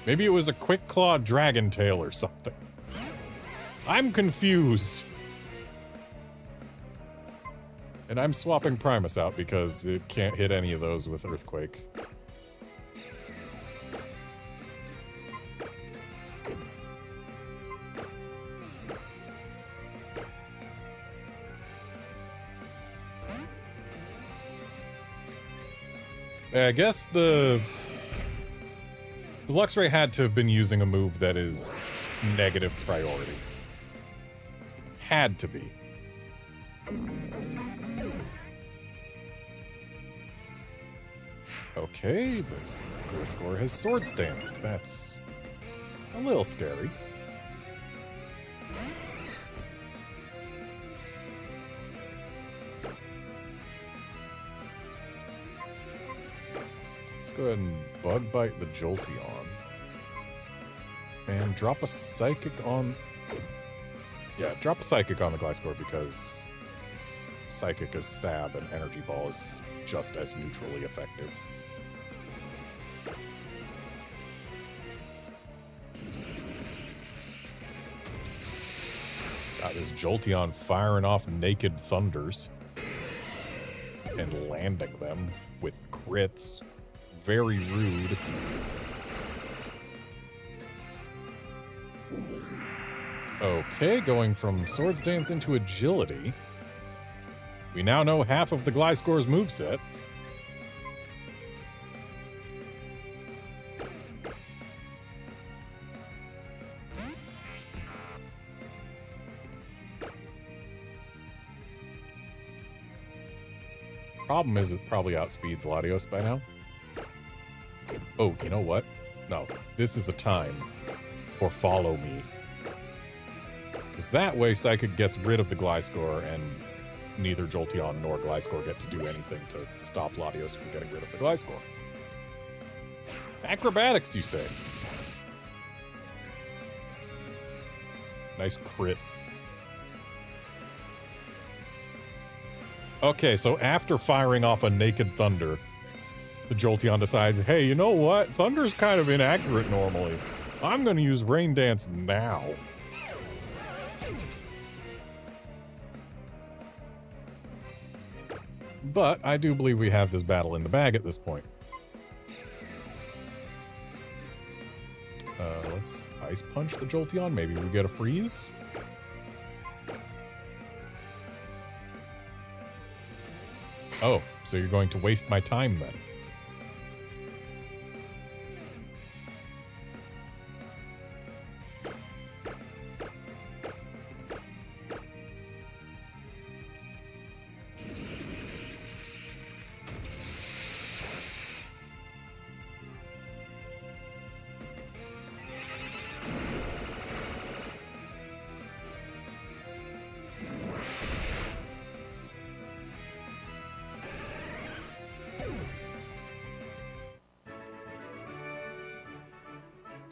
Maybe it was a Quick Claw Dragon Tail or something. I'm confused. And I'm swapping Primus out because it can't hit any of those with Earthquake. I guess the Luxray had to have been using a move that is negative priority. Had to be. Okay, this Gliscor has Swords Danced. That's a little scary. Let's go ahead and Bug Bite the Jolteon. And drop a Psychic on... Yeah, drop a Psychic on the Gliscor because Psychic as Stab and Energy Ball is just as neutrally effective. Got this Jolteon firing off Naked Thunders and landing them with crits. Very rude. Okay, going from Swords Dance into Agility. We now know half of the Gliscor's moveset. Problem is it probably outspeeds Latios by now. Oh, you know what? No, this is a time for Follow Me. Because that way Psychic gets rid of the Gliscor and neither Jolteon nor Gliscor get to do anything to stop Latios from getting rid of the Gliscor. Acrobatics, you say? Nice crit. Okay, so after firing off a Naked Thunder, the Jolteon decides, hey, you know what? Thunder's kind of inaccurate normally. I'm going to use Rain Dance now. But I do believe we have this battle in the bag at this point. Let's Ice Punch the Jolteon. Maybe we get a freeze. Oh, so you're going to waste my time then.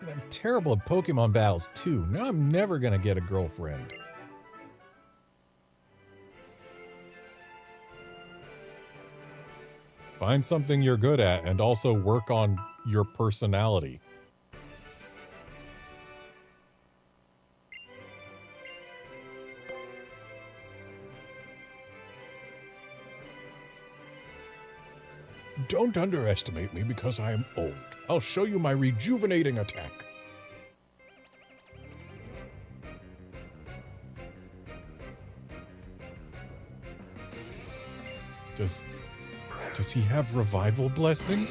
I'm terrible at Pokemon battles too. Now I'm never gonna get a girlfriend. Find something you're good at and also work on your personality. Don't underestimate me because I am old. I'll show you my rejuvenating attack. Does he have Revival Blessing?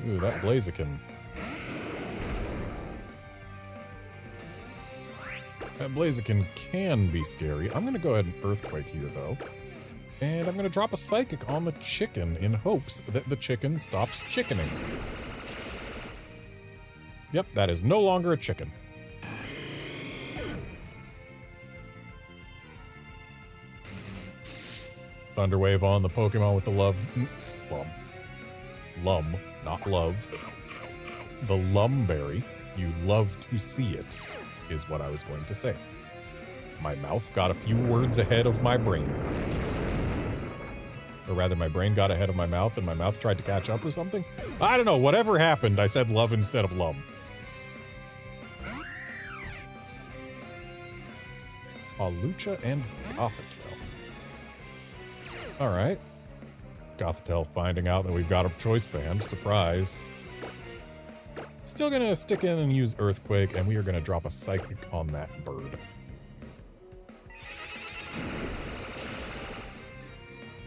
Ooh, that Blaziken. That Blaziken can be scary. I'm gonna go ahead and Earthquake here, though. And I'm going to drop a Psychic on the chicken in hopes that the chicken stops chickening. Yep, that is no longer a chicken. Thunder Wave on the Pokemon with the Lum, not love. The Lumberry. You love to see it, is what I was going to say. My mouth got a few words ahead of my brain. Or rather, my brain got ahead of my mouth and my mouth tried to catch up or something. I don't know, whatever happened, I said love instead of lum. Lucha and Gothitelle. Alright. Gothitelle finding out that we've got a choice band. Surprise. Still gonna stick in and use Earthquake, and we are gonna drop a Psychic on that bird.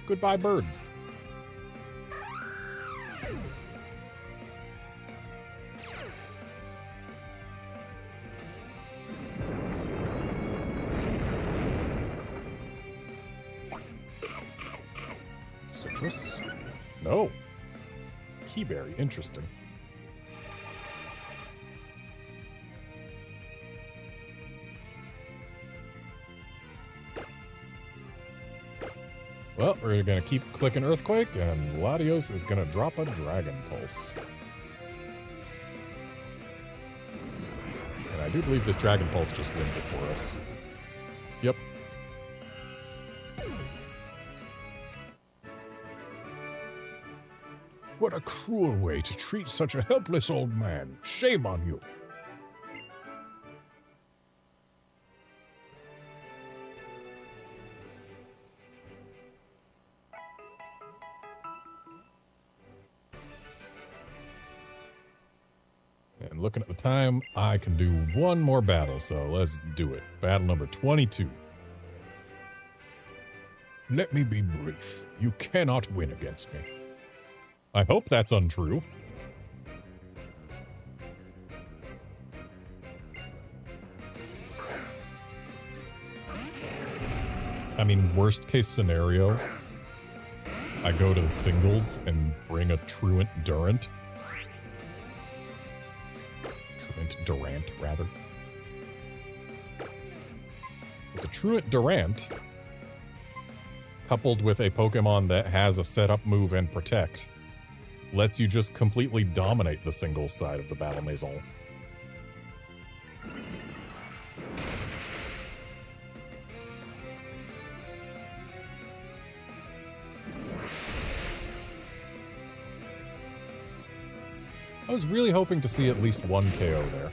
Goodbye, bird. Citrus? No. Keyberry, interesting. Well, we're gonna keep clicking Earthquake, and Latios is gonna drop a Dragon Pulse. And I do believe this Dragon Pulse just wins it for us. Yep. What a cruel way to treat such a helpless old man. Shame on you. And looking at the time, I can do one more battle, so let's do it. Battle number 22. Let me be brief. You cannot win against me. I hope that's untrue. I mean, worst case scenario, I go to the singles and bring a Truant Durant. Durant, rather. It's a Truant Durant, coupled with a Pokemon that has a setup move and protect, lets you just completely dominate the singles side of the Battle Maison. I was really hoping to see at least one KO there.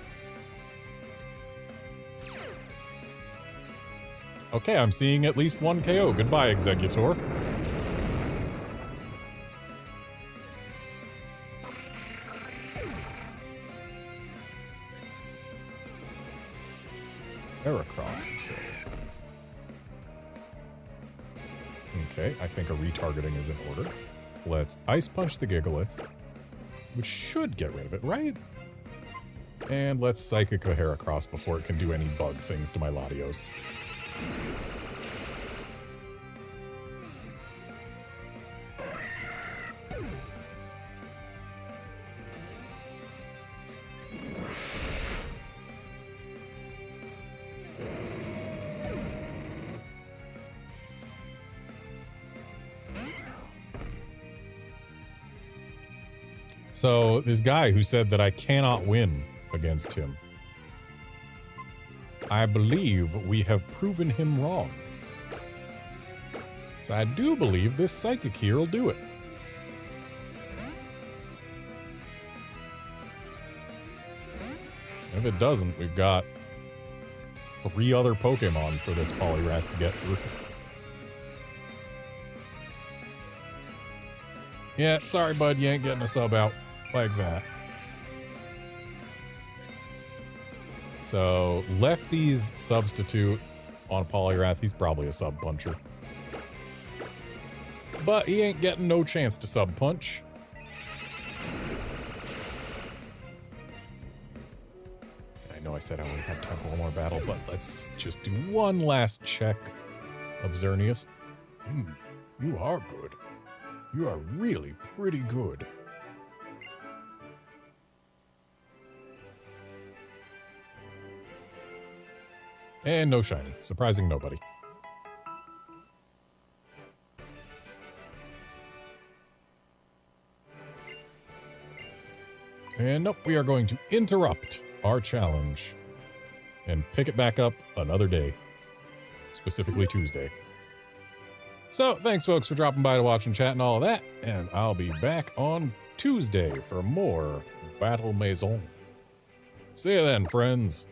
Okay, I'm seeing at least one KO. Goodbye, Executor. Heracross, you say. Okay, I think a retargeting is in order. Let's Ice Punch the Gigalith, which should get rid of it, right? And let's Psychic the Heracross before it can do any bug things to my Latios. So, this guy who said that I cannot win against him, I believe we have proven him wrong. So I do believe this Psychic here will do it. If it doesn't, we've got 3 other Pokemon for this Poliwrath to get through. Yeah, sorry bud, you ain't getting a sub out like that. So, Lefty's substitute on Poliwrath, he's probably a sub puncher. But he ain't getting no chance to sub punch. I know I said I only had time for one more battle, but let's just do one last check of Xerneas. You are good. You are really pretty good. And no shiny. Surprising nobody. And nope, we are going to interrupt our challenge and pick it back up another day, specifically Tuesday. So, thanks folks for dropping by to watch and chat and all of that, and I'll be back on Tuesday for more Battle Maison. See you then, friends.